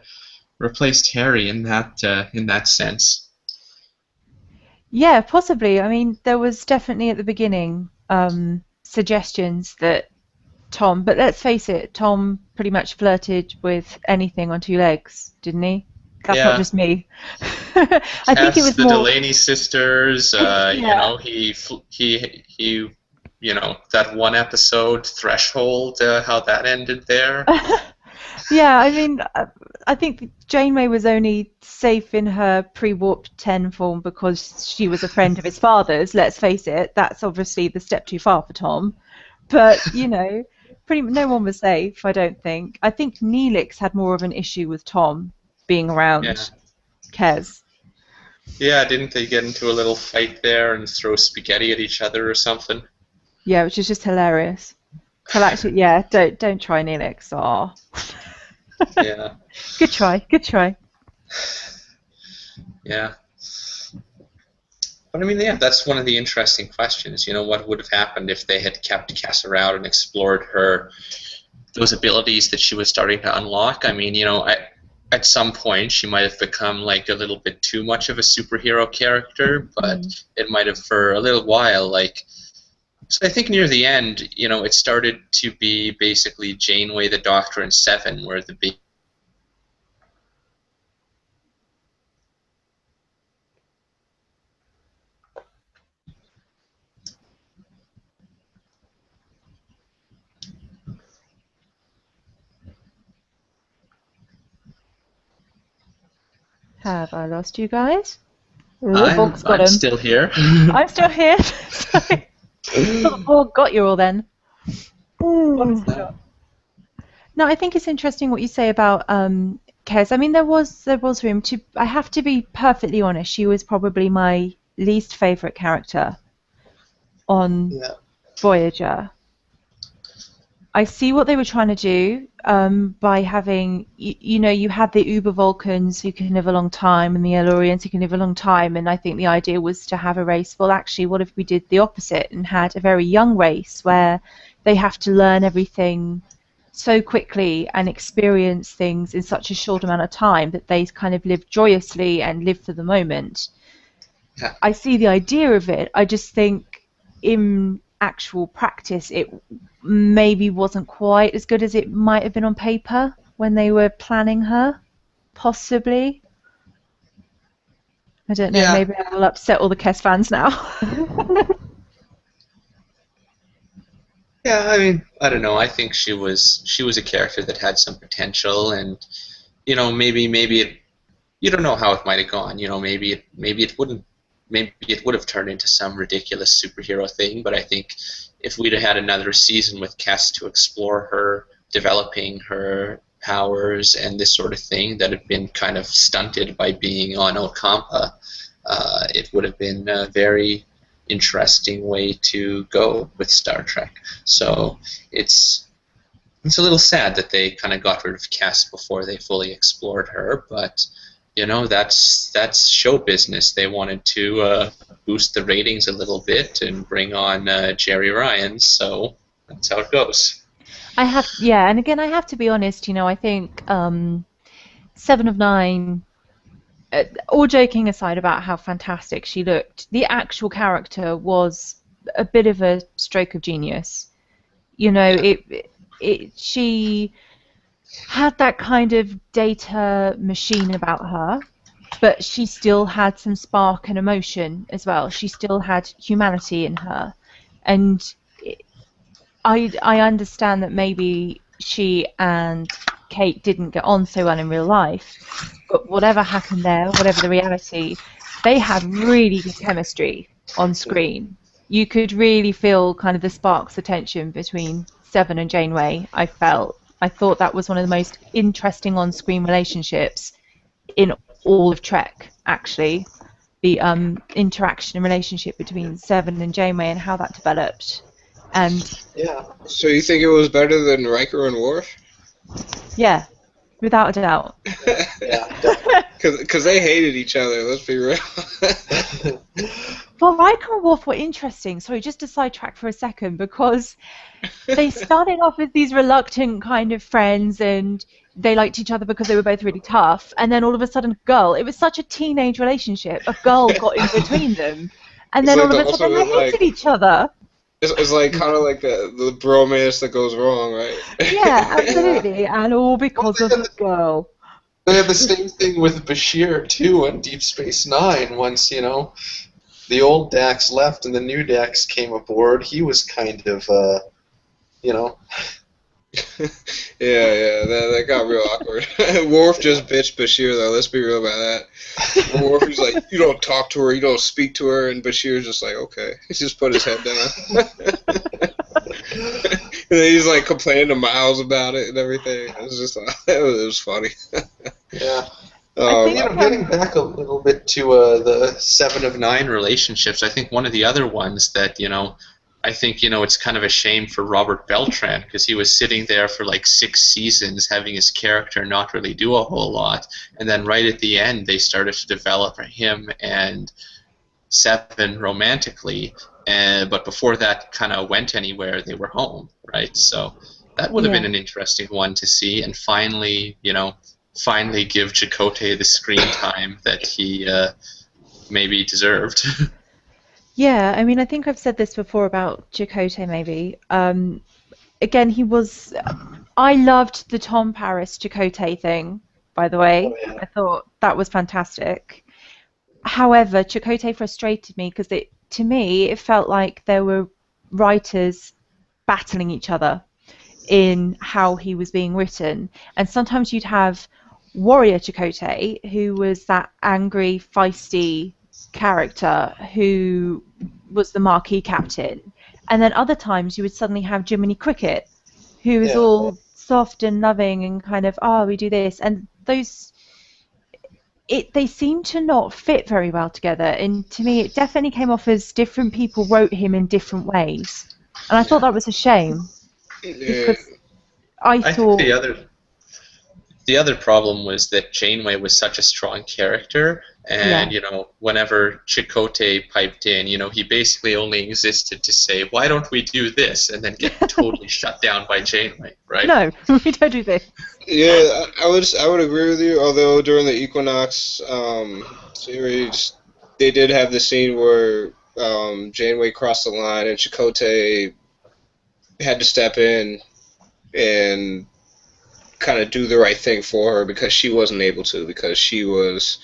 replaced Harry in that sense. Yeah, possibly. I mean, there was definitely at the beginning suggestions that Tom, but let's face it, Tom pretty much flirted with anything on 2 legs, didn't he? That's not just me. I think it was the more Delaney sisters. Yeah. You know, he you know, that one episode, Threshold, how that ended there. Yeah, I mean, I think Janeway was only safe in her pre-warp 10 form because she was a friend of his father's. Let's face it, that's obviously the step too far for Tom. But, you know, no one was safe, I don't think. I think Neelix had more of an issue with Tom being around Kez. Yeah, didn't they get into a little fight there and throw spaghetti at each other or something? Yeah, which is just hilarious. So actually, yeah, don't try Neelix. Aw. Yeah. Good try. Yeah. But I mean, yeah, that's one of the interesting questions. You know, what would have happened if they had kept Cass around and explored those abilities that she was starting to unlock? I mean, you know, at some point she might have become like a little bit too much of a superhero character, but it might have for a little while, like. So I think near the end, you know, it started to be basically Janeway, the Doctor, and Seven were the big. Have I lost you guys? I'm still here. I'm still here. Sorry. Oh, got you all then. No, I think it's interesting what you say about Kez. I mean, there was room to. I have to be perfectly honest. She was probably my least favorite character on Voyager. I see what they were trying to do by having, you know, you had the Uber Vulcans who can live a long time and the Elurians who can live a long time, and I think the idea was to have a race. Well, actually, what if we did the opposite and had a very young race where they have to learn everything so quickly and experience things in such a short amount of time that they kind of live joyously and live for the moment. Yeah. I see the idea of it. I just think in actual practice it maybe wasn't quite as good as it might have been on paper when they were planning her, possibly. I don't know, maybe I will upset all the Kes fans now. Yeah, I mean, I don't know. I think she was a character that had some potential, and you know, maybe it. You don't know how it might have gone. You know, maybe it wouldn't. Maybe it would have turned into some ridiculous superhero thing. But I think if we'd have had another season with Cass to explore her, developing her powers and this sort of thing that had been kind of stunted by being on Ocampa, it would have been a very interesting way to go with Star Trek. So it's a little sad that they kind of got rid of Cass before they fully explored her, but you know, that's show business. They wanted to boost the ratings a little bit and bring on Jerry Ryan, so that's how it goes. And again, I have to be honest. You know, I think 7 of 9. All joking aside about how fantastic she looked, the actual character was a bit of a stroke of genius. You know, she had that kind of data machine about her, but she still had some spark and emotion as well. She still had humanity in her, and I understand that maybe she and Kate didn't get on so well in real life, but whatever happened there, whatever the reality, they had really good chemistry on screen. You could really feel kind of the sparks, the tension between Seven and Janeway. I thought that was one of the most interesting on-screen relationships in all of Trek, actually. The interaction and relationship between Seven and Janeway and how that developed. And so you think it was better than Riker and Worf? Yeah, without a doubt. Because they hated each other, let's be real. Well, Riker and Worf were interesting. Sorry, just to sidetrack for a second, because they started off as these reluctant kind of friends, and they liked each other because they were both really tough. And then all of a sudden, it was such a teenage relationship. A girl got in between them, and then all of a sudden they hated each other. It's like kind of like the bromance that goes wrong, right? Yeah, absolutely, and all because of the girl. They had the same thing with Bashir, too, on Deep Space Nine. Once, the old Dax left and the new Dax came aboard, he was kind of, Yeah, that got real awkward. Worf just bitched Bashir, though. Let's be real about that. Worf was like, you don't talk to her, you don't speak to her, and Bashir's just like, okay. He just put his head down. And then he's like complaining to Miles about it and everything. It was just, it was funny. Yeah. Getting back a little bit to the 7 of 9 relationships, I think one of the other ones that, I think, it's kind of a shame for Robert Beltran, because he was sitting there for like 6 seasons having his character not really do a whole lot, and then right at the end they started to develop him and Seven romantically, but before that kind of went anywhere, they were home, right? So that would have been an interesting one to see, and finally give Chakotay the screen time that he maybe deserved. Yeah, I mean, I think I've said this before about Chakotay, maybe. Again, I loved the Tom Paris Chakotay thing, by the way. Oh, yeah. I thought that was fantastic. However, Chakotay frustrated me because to me, it felt like there were writers battling each other in how he was being written. And sometimes you'd have Warrior Chakotay, who was that angry, feisty character who was the marquee captain, and then other times you would suddenly have Jiminy Cricket, who is all soft and loving and kind of, we do this, and they seem to not fit very well together. And to me, it definitely came off as different people wrote him in different ways, and I thought that was a shame. Because I thought think the other problem was that Janeway was such a strong character, and whenever Chakotay piped in, he basically only existed to say, "Why don't we do this?" and then get totally shut down by Janeway, right? No, we don't do this. Yeah, I would agree with you. Although during the Equinox series, they did have the scene where Janeway crossed the line and Chakotay had to step in and kind of do the right thing for her because she wasn't able to, because she was,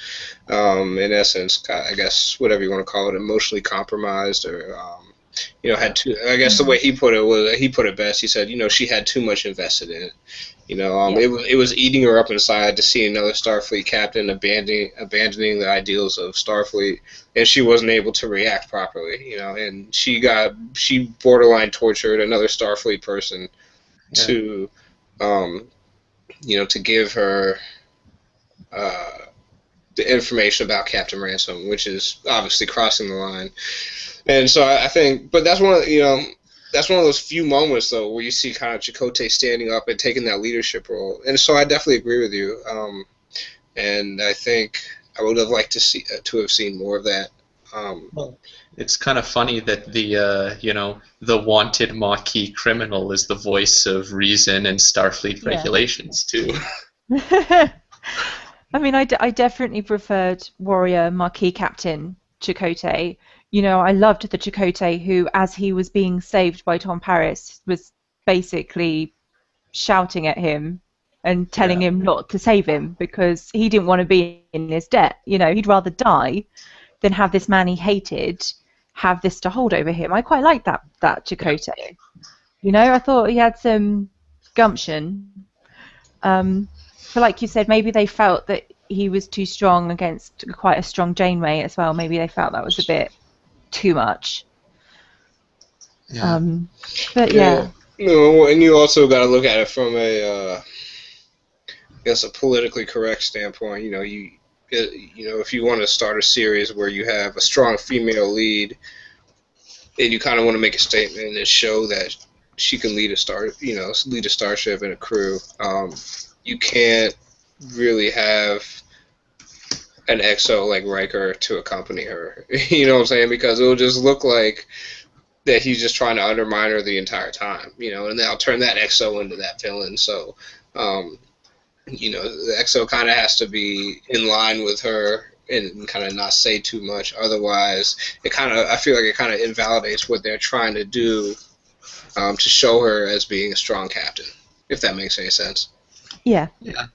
in essence, I guess, whatever you want to call it, emotionally compromised, or, had too, I guess the way he put it best, he said, she had too much invested in it. It was eating her up inside to see another Starfleet captain abandoning the ideals of Starfleet, and she wasn't able to react properly, and she borderline tortured another Starfleet person to give her the information about Captain Ransom, which is obviously crossing the line. And so I think, but that's one of those few moments though where you see kind of Chakotay standing up and taking that leadership role. And so I definitely agree with you. And I think I would have liked to have seen more of that. Well, it's kind of funny that the wanted Maquis criminal is the voice of reason and Starfleet regulations too. I mean, I definitely preferred Warrior Marquis Captain Chakotay. I loved the Chakotay who, as he was being saved by Tom Paris, was basically shouting at him and telling him not to save him because he didn't want to be in his debt. He'd rather die than have this man he hated have this to hold over him. I quite liked that Chakotay. I thought he had some gumption. But like you said, maybe they felt that he was too strong against quite a strong Janeway as well. Maybe they felt that was a bit too much. Yeah. But yeah. And you also got to look at it from a politically correct standpoint. If you want to start a series where you have a strong female lead, and you kind of want to make a statement and show that she can lead a starship and a crew, you can't really have an XO like Riker to accompany her. You know what I'm saying? Because it'll just look like that he's just trying to undermine her the entire time. And they'll turn that XO into that villain. So, the XO kind of has to be in line with her and kind of not say too much. Otherwise, I feel like it kind of invalidates what they're trying to do to show her as being a strong captain, if that makes any sense. Yeah. Yeah.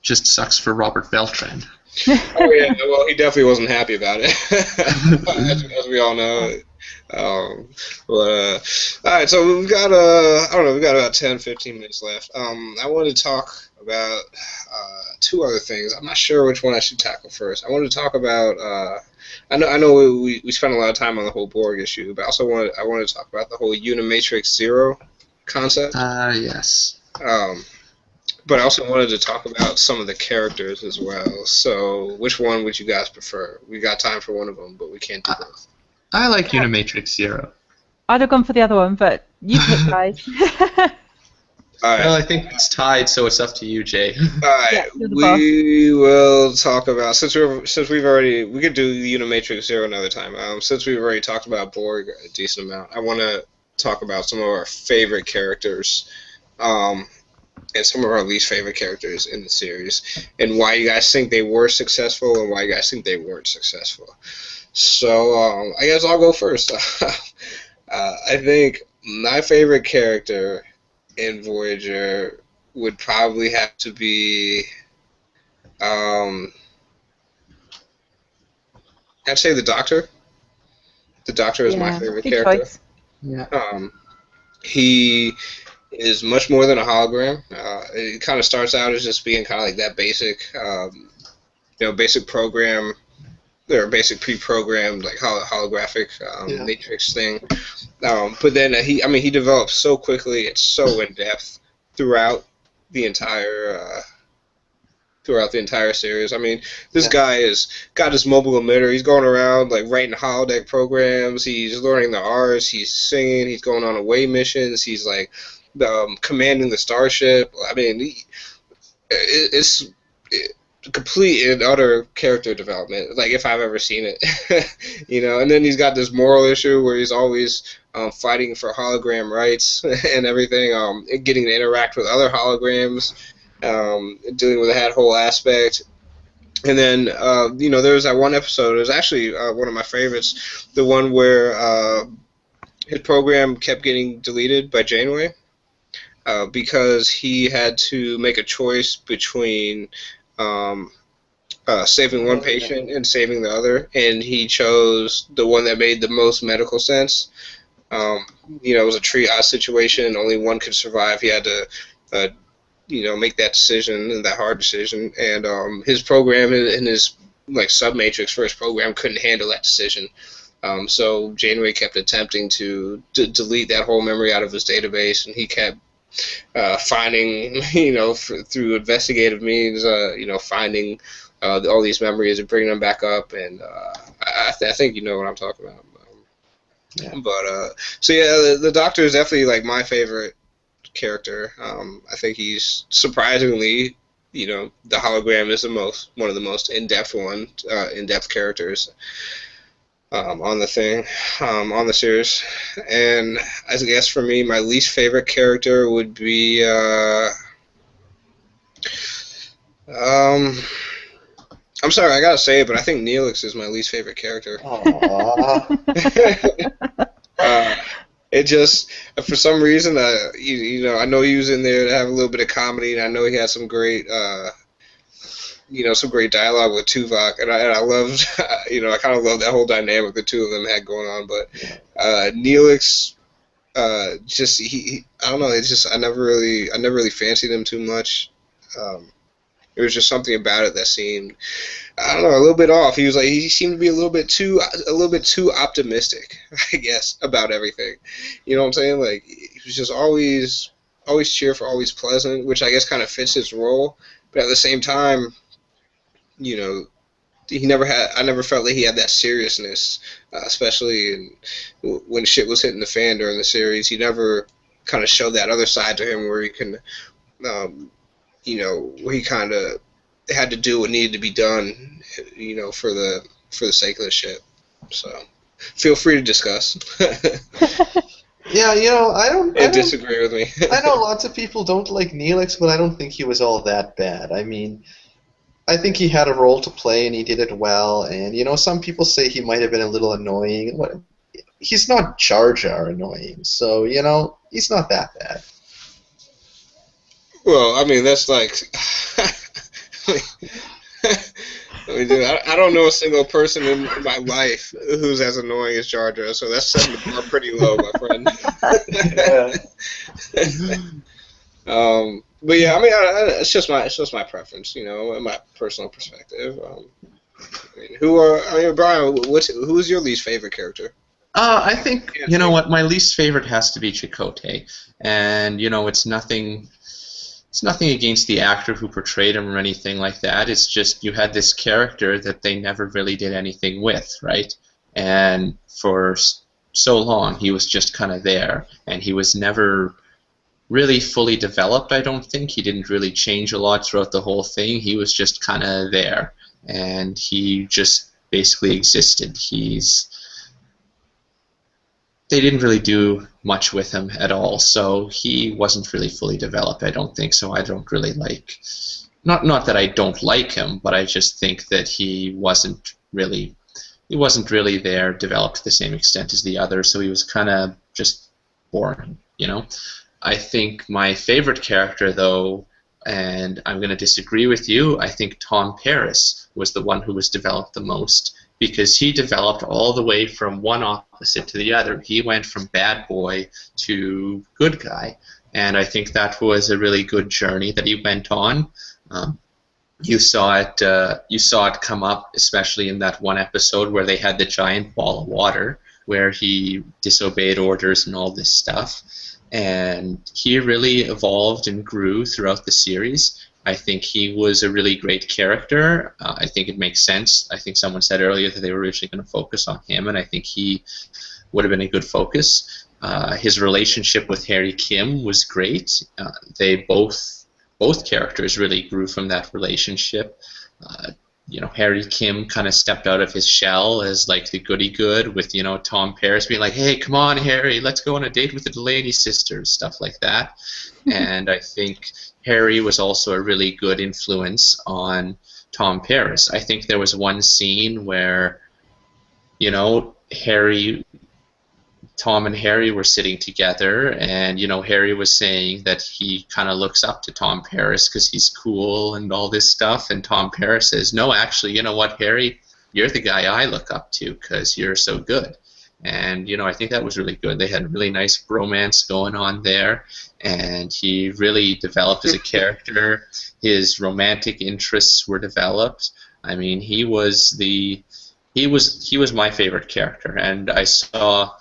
just sucks for Robert Beltran. Oh yeah, well he definitely wasn't happy about it, as we all know. All right, so we've got we've got about 10-15 minutes left. I wanted to talk about two other things. I'm not sure which one I should tackle first. I wanted to talk about I know we spent a lot of time on the whole Borg issue, but I wanted to talk about the whole Unimatrix Zero concept. Yes. But I also wanted to talk about some of the characters as well. So, which one would you guys prefer? We got time for one of them, but we can't do both. I like Unimatrix Zero. I'd have gone for the other one, but you pick, guys. All right. Well, I think it's tied, so it's up to you, Jay. All right, we will talk about we could do the Unimatrix Zero another time. Since we've already talked about Borg a decent amount, I want to talk about some of our favorite characters. And some of our least favorite characters in the series, and why you guys think they were successful and why you guys think they weren't successful. So, I guess I'll go first. I think my favorite character in Voyager would probably have to be, I'd say the Doctor. The Doctor is my favorite character. Choice. Yeah. He is much more than a hologram. It kind of starts out as just being kind of like that basic, basic program, or basic pre-programmed like holographic matrix thing. But then he develops so quickly. It's so in depth throughout the entire series. I mean, this guy has got his mobile emitter. He's going around like writing holodeck programs. He's learning the R's. He's singing. He's going on away missions. He's like commanding the starship. I mean, it's complete and utter character development, like if I've ever seen it. And then he's got this moral issue where he's always fighting for hologram rights and everything, getting to interact with other holograms, dealing with that whole aspect. And then, there was that one episode, it was actually one of my favorites, the one where his program kept getting deleted by Janeway. Because he had to make a choice between saving one patient and saving the other, and he chose the one that made the most medical sense. It was a triage situation. Only one could survive. He had to, make that decision, that hard decision. And his program and his submatrix for his program couldn't handle that decision. So Janeway kept attempting to delete that whole memory out of his database, and he kept finding, through investigative means, finding all these memories and bringing them back up, and I think you know what I'm talking about. But the Doctor is definitely my favorite character. I think he's surprisingly, the hologram is one of the most in-depth characters. On the series. And I guess for me, my least favorite character would be, I'm sorry, I gotta say it, but I think Neelix is my least favorite character. It just, for some reason, I know he was in there to have a little bit of comedy, and I know he had some great, some great dialogue with Tuvok, and I loved, I kind of loved that whole dynamic the two of them had going on. But Neelix, I don't know. It's just I never really fancied him too much. There was just something about it that seemed, I don't know, a little bit off. He seemed to be a little bit too optimistic, I guess, about everything. You know what I'm saying? Like, he was just always cheerful, always pleasant, which I guess kind of fits his role. But at the same time, I never felt like he had that seriousness, especially when shit was hitting the fan during the series. He never kind of showed that other side to him where he can, where he kind of had to do what needed to be done, for the sake of the ship. So, feel free to discuss. Yeah, I disagree with me. I know lots of people don't like Neelix, but I don't think he was all that bad. I mean, I think he had a role to play, and he did it well. And, some people say he might have been a little annoying. He's not Jar Jar annoying, so, he's not that bad. Well, I mean, that's like... I don't know a single person in my life who's as annoying as Jar Jar, so that's setting the bar pretty low, my friend. But yeah, I mean, it's just my preference, my personal perspective. Brian, who's your least favorite character? I think, you know what, my least favorite has to be Chakotay. And, it's nothing against the actor who portrayed him or anything like that. It's just you had this character that they never really did anything with, right? And for so long, he was just kind of there. And he was never really fully developed, I don't think. He didn't really change a lot throughout the whole thing. He was just kind of there. And he just basically existed. They didn't really do much with him at all, so he wasn't really fully developed, I don't think. So I don't really like, not that I don't like him, but I just think that he wasn't really there, developed to the same extent as the others, so he was kind of just boring, I think my favorite character, though, and I'm going to disagree with you, I think Tom Paris was the one who was developed the most, because he developed all the way from one opposite to the other. He went from bad boy to good guy, and I think that was a really good journey that he went on. You saw it come up, especially in that one episode where they had the giant ball of water, where he disobeyed orders and all this stuff. And he really evolved and grew throughout the series. I think he was a really great character. I think it makes sense. I think someone said earlier that they were originally going to focus on him, and I think he would have been a good focus. His relationship with Harry Kim was great. They both characters really grew from that relationship. Harry Kim kind of stepped out of his shell as like the goody-good, with Tom Paris being like, "Hey, come on, Harry, let's go on a date with the Delaney sisters," stuff like that. And I think Harry was also a really good influence on Tom Paris. I think there was one scene where, Tom and Harry were sitting together, and Harry was saying that he kind of looks up to Tom Paris because he's cool and all this stuff, and Tom Paris says, "No, actually, you know what, Harry, you're the guy I look up to because you're so good." And I think that was really good. They had a really nice bromance going on there, and he really developed as a character. His romantic interests were developed. I mean, he was my favorite character, and I saw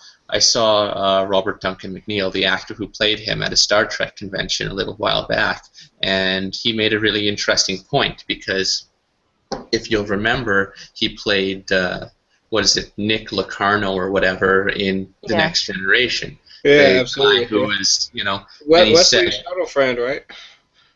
Robert Duncan McNeill, the actor who played him, at a Star Trek convention a little while back, and he made a really interesting point, because if you'll remember, he played Nick Locarno or whatever in The Next Generation. Yeah, absolutely. Who was, Wesley Shuttle friend, right?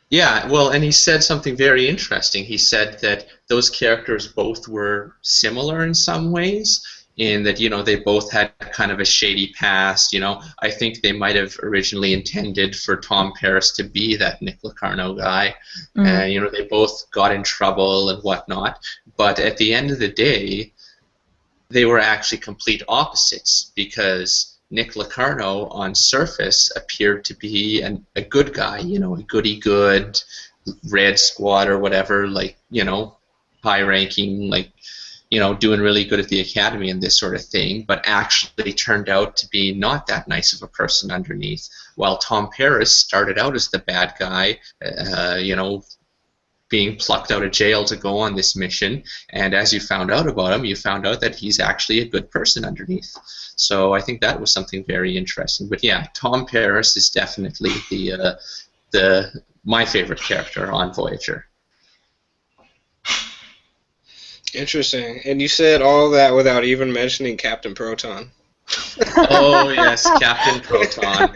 Yeah, well, and he said something very interesting. He said that those characters both were similar in some ways, in that, they both had kind of a shady past. I think they might have originally intended for Tom Paris to be that Nick Locarno guy, and, they both got in trouble and whatnot, but at the end of the day, they were actually complete opposites, because Nick Locarno on surface appeared to be a good guy, a goody-good, Red Squad or whatever, like, high-ranking, like, doing really good at the academy and this sort of thing, but actually turned out to be not that nice of a person underneath. While Tom Paris started out as the bad guy, being plucked out of jail to go on this mission, and as you found out about him, you found out that he's actually a good person underneath. So I think that was something very interesting. But yeah, Tom Paris is definitely my favorite character on Voyager. Interesting. And you said all that without even mentioning Captain Proton. Oh yes, Captain Proton.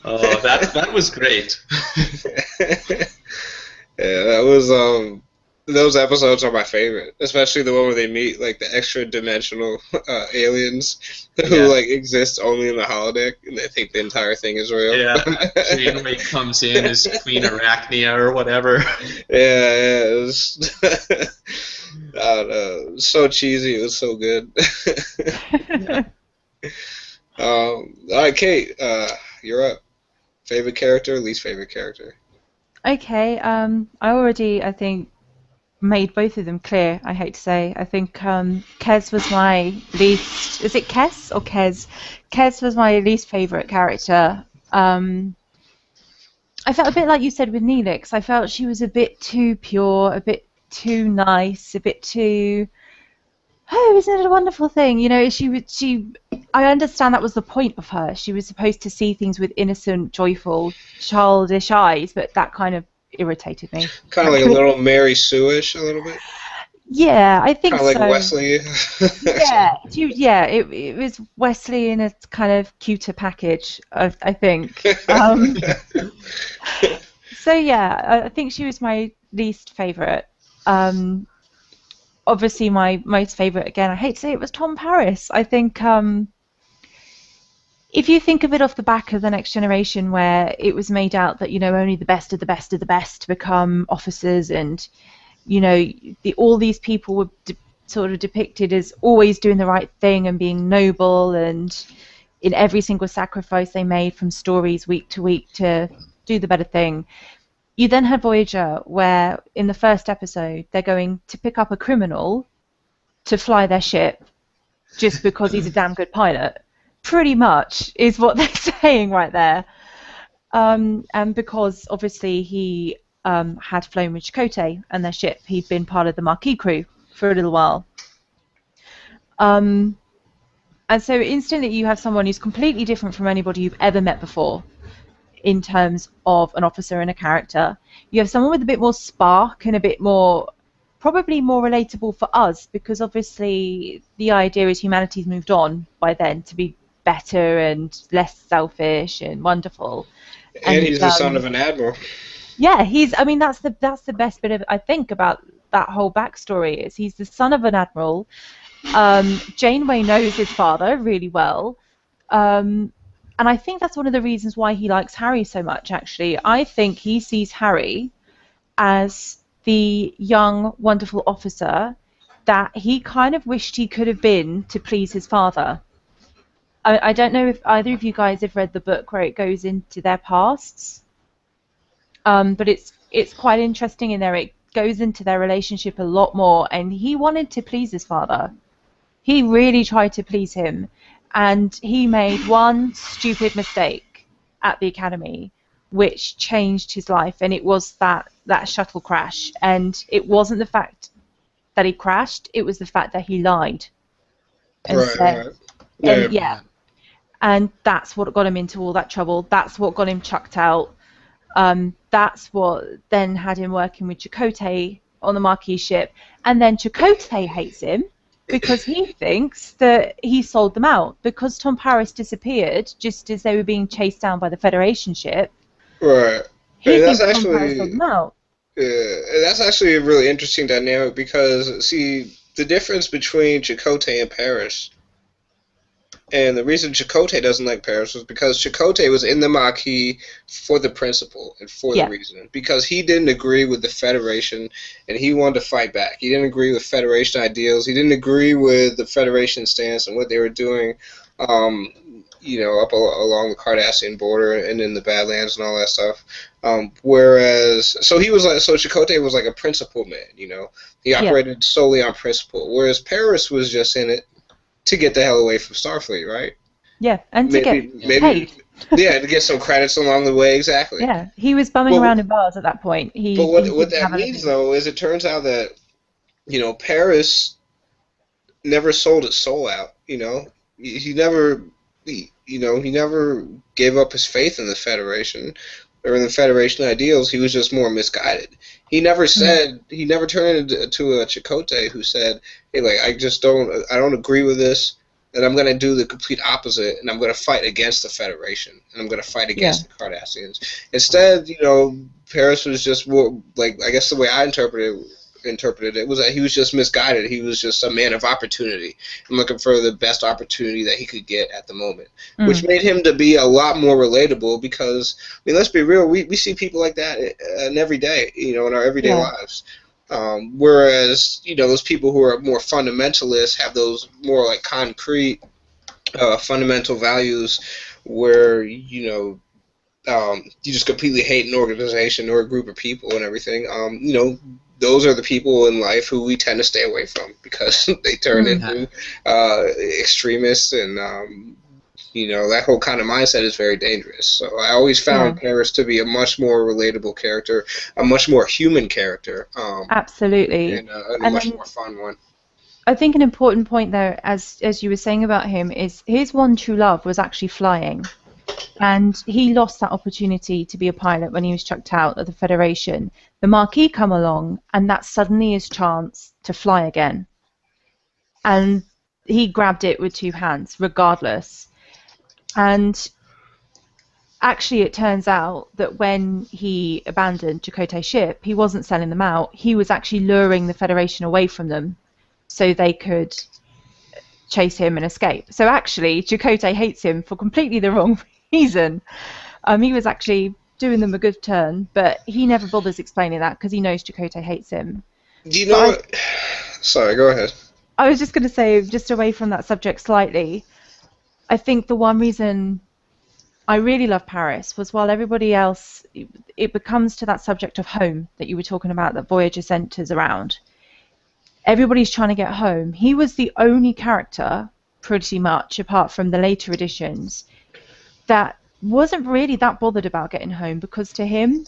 Oh, that was great. Yeah, that was those episodes are my favorite, especially the one where they meet like the extra dimensional aliens who like exist only in the holodeck, and they think the entire thing is real. Yeah, Janeway comes in as Queen Arachnia or whatever. Yeah, it was I don't know, it was so cheesy. It was so good. All right, Kate, you're up. Favorite character, least favorite character? Okay, I already, I think, made both of them clear, I hate to say. I think Kez was my least... Is it Kez or Kez? Kez was my least favourite character. I felt a bit like you said with Neelix. I felt she was a bit too pure, a bit too nice, a bit too... Oh, isn't it a wonderful thing? You know, I understand that was the point of her. She was supposed to see things with innocent, joyful, childish eyes, but that kind of irritated me. Kind of like a little Mary Sue-ish, a little bit. Yeah, I think so. Kind of like Wesley. Yeah, it was Wesley in a kind of cuter package, I think. So yeah, I think she was my least favourite. Obviously, my most favourite, again, I hate to say it, was Tom Paris. I think if you think of it off the back of The Next Generation, where it was made out that, you know, only the best of the best of the best become officers, and, you know, all these people were sort of depicted as always doing the right thing and being noble, and in every single sacrifice they made from stories week to week to do the better thing. You then had Voyager, where in the first episode they're going to pick up a criminal to fly their ship just because he's a damn good pilot. Pretty much is what they're saying right there. And because obviously he had flown with Chakotay and their ship, he'd been part of the Marquis crew for a little while. And so instantly you have someone who's completely different from anybody you've ever met before in terms of an officer and a character. You have someone with a bit more spark and a bit more, probably more relatable for us, because obviously the idea is humanity's moved on by then to be better and less selfish and wonderful. And he's the son of an admiral. Yeah, I mean, that's the best bit of, I think, about that whole backstory, is he's the son of an admiral. Janeway knows his father really well. And I think that's one of the reasons why he likes Harry so much, actually. I think he sees Harry as the young, wonderful officer that he kind of wished he could have been to please his father. I don't know if either of you guys have read the book where it goes into their pasts, but it's quite interesting in there. It goes into their relationship a lot more, and he wanted to please his father. He really tried to please him. And he made one stupid mistake at the academy, which changed his life, and it was that shuttle crash. And it wasn't the fact that he crashed; it was the fact that he lied. And Right. Yeah. And that's what got him into all that trouble. That's what got him chucked out. That's what then had him working with Chakotay on the Marquis ship, and then Chakotay hates him because he thinks that he sold them out, because Tom Paris disappeared just as they were being chased down by the Federation ship. Right. He thinks Tom Paris sold them out. Yeah, that's actually a really interesting dynamic, because, see, the difference between Chakotay and Paris, and the reason Chakotay doesn't like Paris was because Chakotay was in the Maquis for the principle and for the reason. Because he didn't agree with the Federation, and he wanted to fight back. He didn't agree with Federation ideals. He didn't agree with the Federation stance and what they were doing, you know, up along the Cardassian border and in the Badlands and all that stuff. So Chakotay was like a principle man, you know. He operated solely on principle, whereas Paris was just in it to get the hell away from Starfleet, right? Yeah, and to get paid. Yeah, to get some credits along the way, exactly. Yeah, he was bumming around in bars at that point. But what that means, though, is it turns out that, you know, Paris never sold his soul out, you know? He never gave up his faith in the Federation or in the Federation ideals. He was just more misguided. He never said, he never turned into a Chakotay who said, hey, like, I don't agree with this, and I'm going to do the complete opposite, and I'm going to fight against the Federation, and I'm going to fight against the Cardassians. Instead, you know, Paris was just more, like, I guess the way I interpreted it was that he was just misguided. He was just a man of opportunity and looking for the best opportunity that he could get at the moment, which made him to be a lot more relatable, because, I mean, let's be real, we see people like that in every day, you know, in our everyday lives. Whereas, you know, those people who are more fundamentalists have those more like concrete fundamental values where, you know, you just completely hate an organization or a group of people and everything. You know, those are the people in life who we tend to stay away from because they turn into extremists, and that whole kind of mindset is very dangerous. So I always found Paris to be a much more relatable character, a much more human character. Absolutely. And a much more fun one. I think an important point there, as you were saying about him, is his one true love was actually flying. And he lost that opportunity to be a pilot when he was chucked out of the Federation. The Marquis come along, and that's suddenly his chance to fly again. And he grabbed it with two hands, regardless. And actually, it turns out that when he abandoned Chakotay's ship, he wasn't selling them out. He was actually luring the Federation away from them so they could chase him and escape. So actually, Chakotay hates him for completely the wrong reason. He was actually doing them a good turn, but he never bothers explaining that because he knows Chakotay hates him. Do you know what? Sorry, go ahead. I was just going to say, just away from that subject slightly, I think the one reason I really love Paris was while everybody else, it becomes to that subject of home that you were talking about that Voyager centers around. Everybody's trying to get home. He was the only character, pretty much, apart from the later editions, that wasn't really that bothered about getting home, because to him,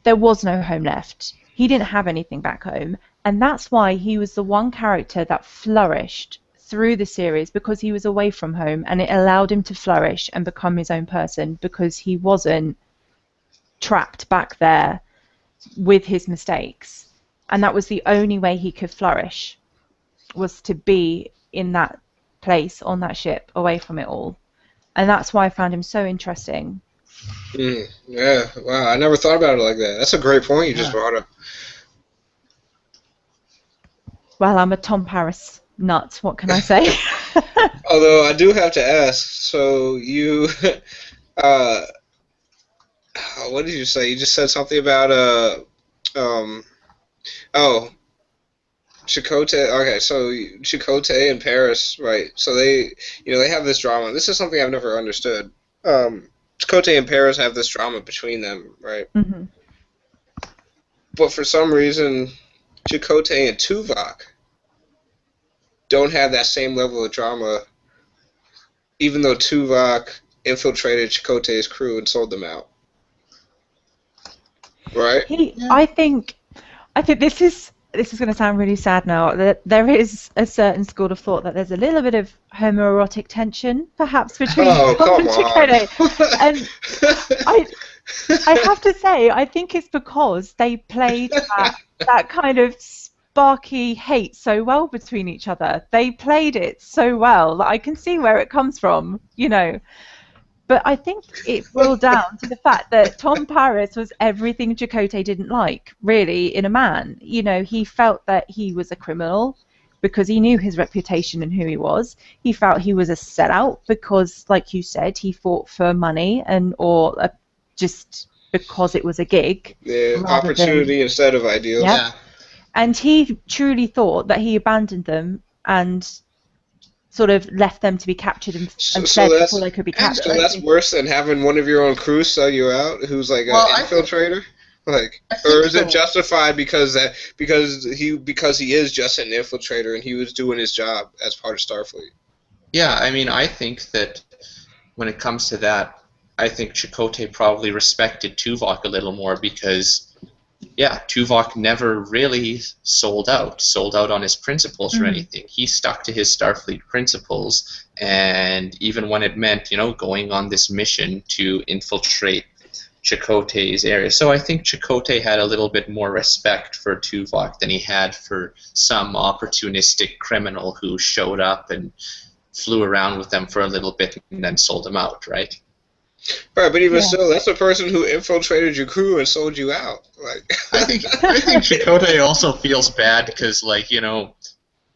there was no home left. He didn't have anything back home, and that's why he was the one character that flourished through the series, because he was away from home, and it allowed him to flourish and become his own person, because he wasn't trapped back there with his mistakes. And that was the only way he could flourish, was to be in that place on that ship, away from it all. And that's why I found him so interesting. Yeah, wow, I never thought about it like that. That's a great point you just brought up. Well, I'm a Tom Paris nut, what can I say? Although I do have to ask, so you, what did you say? You just said something about, Chakotay. Okay, so Chakotay and Paris, right? So they have this drama. This is something I've never understood. Chakotay and Paris have this drama between them, right? Mm-hmm. But for some reason, Chakotay and Tuvok don't have that same level of drama, even though Tuvok infiltrated Chakotay's crew and sold them out. Right? I think this is going to sound really sad now. That there is a certain school of thought that there's a little bit of homoerotic tension, perhaps, between Tom and Chakotay. And I have to say, I think it's because they played that kind of sparky hate so well between each other. They played it so well that I can see where it comes from, But I think it boiled down to the fact that Tom Paris was everything Chakotay didn't like, really, in a man. He felt that he was a criminal because he knew his reputation and who he was. He felt he was a sellout because, like you said, he fought for money or just because it was a gig. Yeah, opportunity instead of ideals. Yeah. And he truly thought that he abandoned them and sort of left them to be captured and fled before they could be captured. So that's worse than having one of your own crew sell you out, who's like an infiltrator? Or is it justified because he is just an infiltrator and he was doing his job as part of Starfleet? Yeah, I mean, I think that when it comes to that, I think Chakotay probably respected Tuvok a little more because, Tuvok never really sold out on his principles or anything. He stuck to his Starfleet principles, and even when it meant, going on this mission to infiltrate Chakotay's area. So I think Chakotay had a little bit more respect for Tuvok than he had for some opportunistic criminal who showed up and flew around with them for a little bit and then sold them out, right? Right, but even still, that's the person who infiltrated your crew and sold you out. I think Chakotay also feels bad because,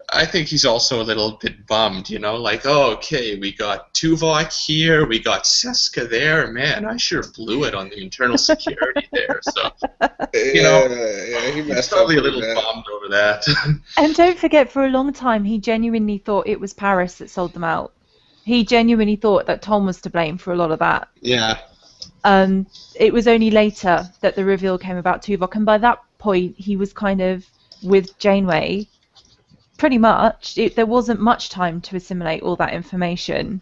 I think he's also a little bit bummed, okay, we got Tuvok here, we got Seska there, man, I sure blew it on the internal security there, so, he's probably a little bummed over that. And don't forget, for a long time, he genuinely thought it was Paris that sold them out. He genuinely thought that Tom was to blame for a lot of that. Yeah. It was only later that the reveal came about Tuvok, and by that point, he was kind of with Janeway. Pretty much, there wasn't much time to assimilate all that information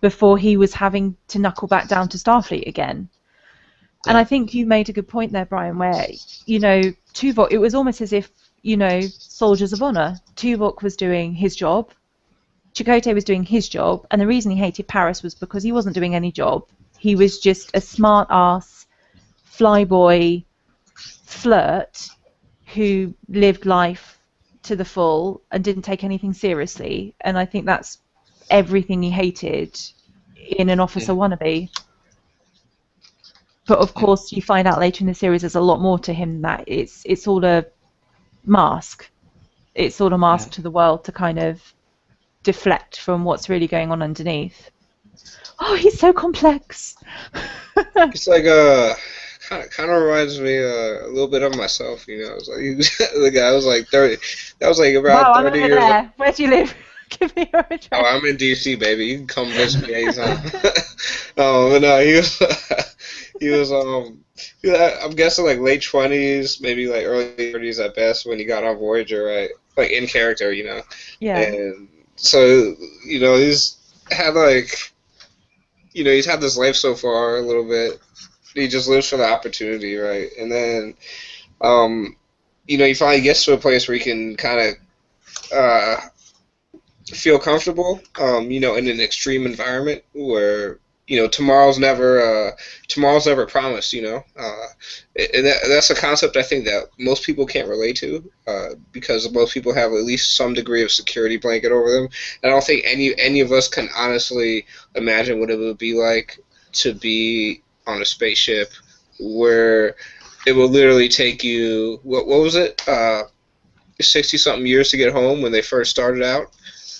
before he was having to knuckle back down to Starfleet again. Yeah. And I think you made a good point there, Brian, where, Tuvok, it was almost as if, soldiers of honor. Tuvok was doing his job, Chakotay was doing his job, and the reason he hated Paris was because he wasn't doing any job. He was just a smart-ass, flyboy flirt who lived life to the full and didn't take anything seriously. And I think that's everything he hated in an officer wannabe. But of course, you find out later in the series there's a lot more to him, that it's all a mask. It's all a mask to the world to kind of deflect from what's really going on underneath. Oh, he's so complex. It's like kind of reminds me a little bit of myself, It's like the guy was like 30. That was like about 30 years. There. Where do you live? Give me your address. Oh, I'm in DC, baby. You can come visit me anytime. But no, he was I'm guessing like late 20s, maybe like early 30s at best when he got on Voyager, right? Like in character, Yeah. And so, he's had he's had this life so far a little bit. He just lives for the opportunity, right? And then, he finally gets to a place where he can kind of feel comfortable, in an extreme environment where, tomorrow's never promised, and that's a concept I think that most people can't relate to, because most people have at least some degree of security blanket over them. I don't think any of us can honestly imagine what it would be like to be on a spaceship where it will literally take you, what was it, 60-something years to get home when they first started out.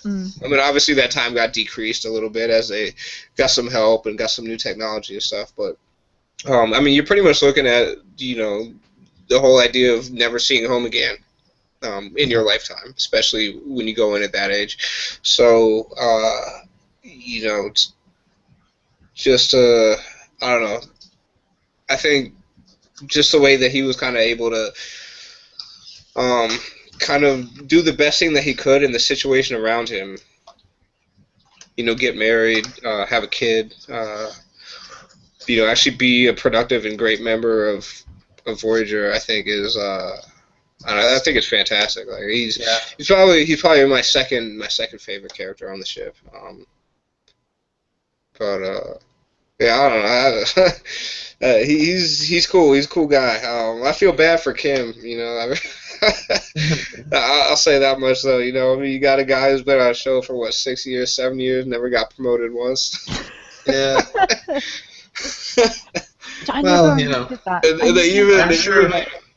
I mean, obviously that time got decreased a little bit as they got some help and got some new technology and stuff, but I mean, you're pretty much looking at, the whole idea of never seeing home again in your lifetime, especially when you go in at that age. So, it's just, I don't know. I think just the way that he was kind of able to kind of do the best thing that he could in the situation around him, get married, have a kid, actually be a productive and great member of Voyager, I think is I think it's fantastic. Like he's probably my second favorite character on the ship. Yeah, I don't know. He's cool. He's a cool guy. I feel bad for Kim. I'll say that much though. I mean, you got a guy who's been on a show for 6 years, 7 years, never got promoted once. Yeah. Well,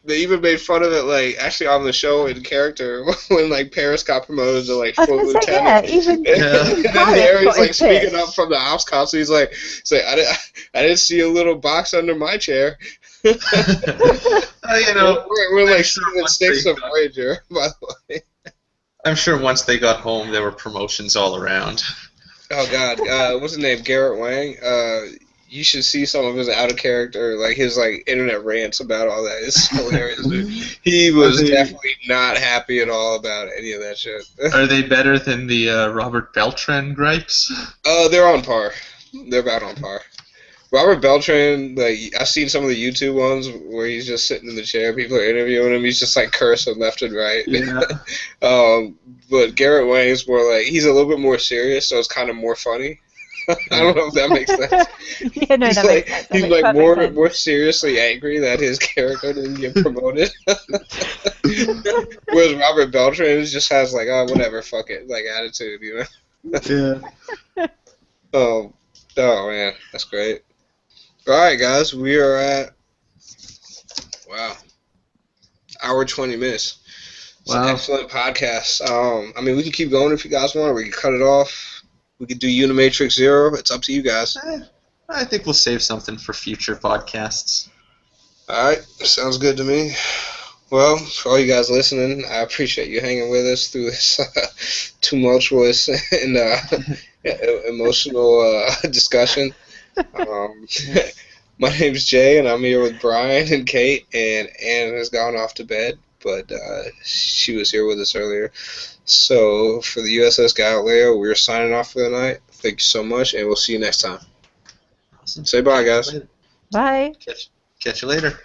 they even made fun of it, like actually on the show in character when like Paris got promoted to like full lieutenant. Yeah, even and then Harry's like speaking up from the ops council. He's like, I didn't see a little box under my chair. We're like seeing stakes of Voyager, by the way. I'm sure once they got home, there were promotions all around. Oh God, what's his name? Garrett Wang. You should see some of his out of character, like his internet rants about all that. It's hilarious. Dude. He was definitely not happy at all about any of that shit. Are they better than the Robert Beltran gripes? They're on par. They're about on par. Robert Beltran, I've seen some of the YouTube ones where he's just sitting in the chair, people are interviewing him, he's just cursing left and right. Yeah. But Garrett Wang's more he's a little bit more serious, so it's kind of more funny. I don't know if that makes sense. Yeah, no, that makes sense. He's more seriously angry that his character didn't get promoted. Whereas Robert Beltran just has whatever, fuck it, attitude, Yeah. Oh man, that's great. Alright guys, we are at hour 20 minutes. It's an excellent podcast. I mean, we can keep going if you guys want, or we can cut it off. We could do Unimatrix Zero. It's up to you guys. I think we'll save something for future podcasts. Alright, sounds good to me. Well, for all you guys listening, I appreciate you hanging with us through this tumultuous and emotional discussion. My name's Jay, and I'm here with Brian and Kate, and Anne has gone off to bed, but she was here with us earlier. So for the USS Galileo, we're signing off for the night. Thank you so much, and we'll see you next time. Awesome. Say bye, guys. Bye. Catch you later.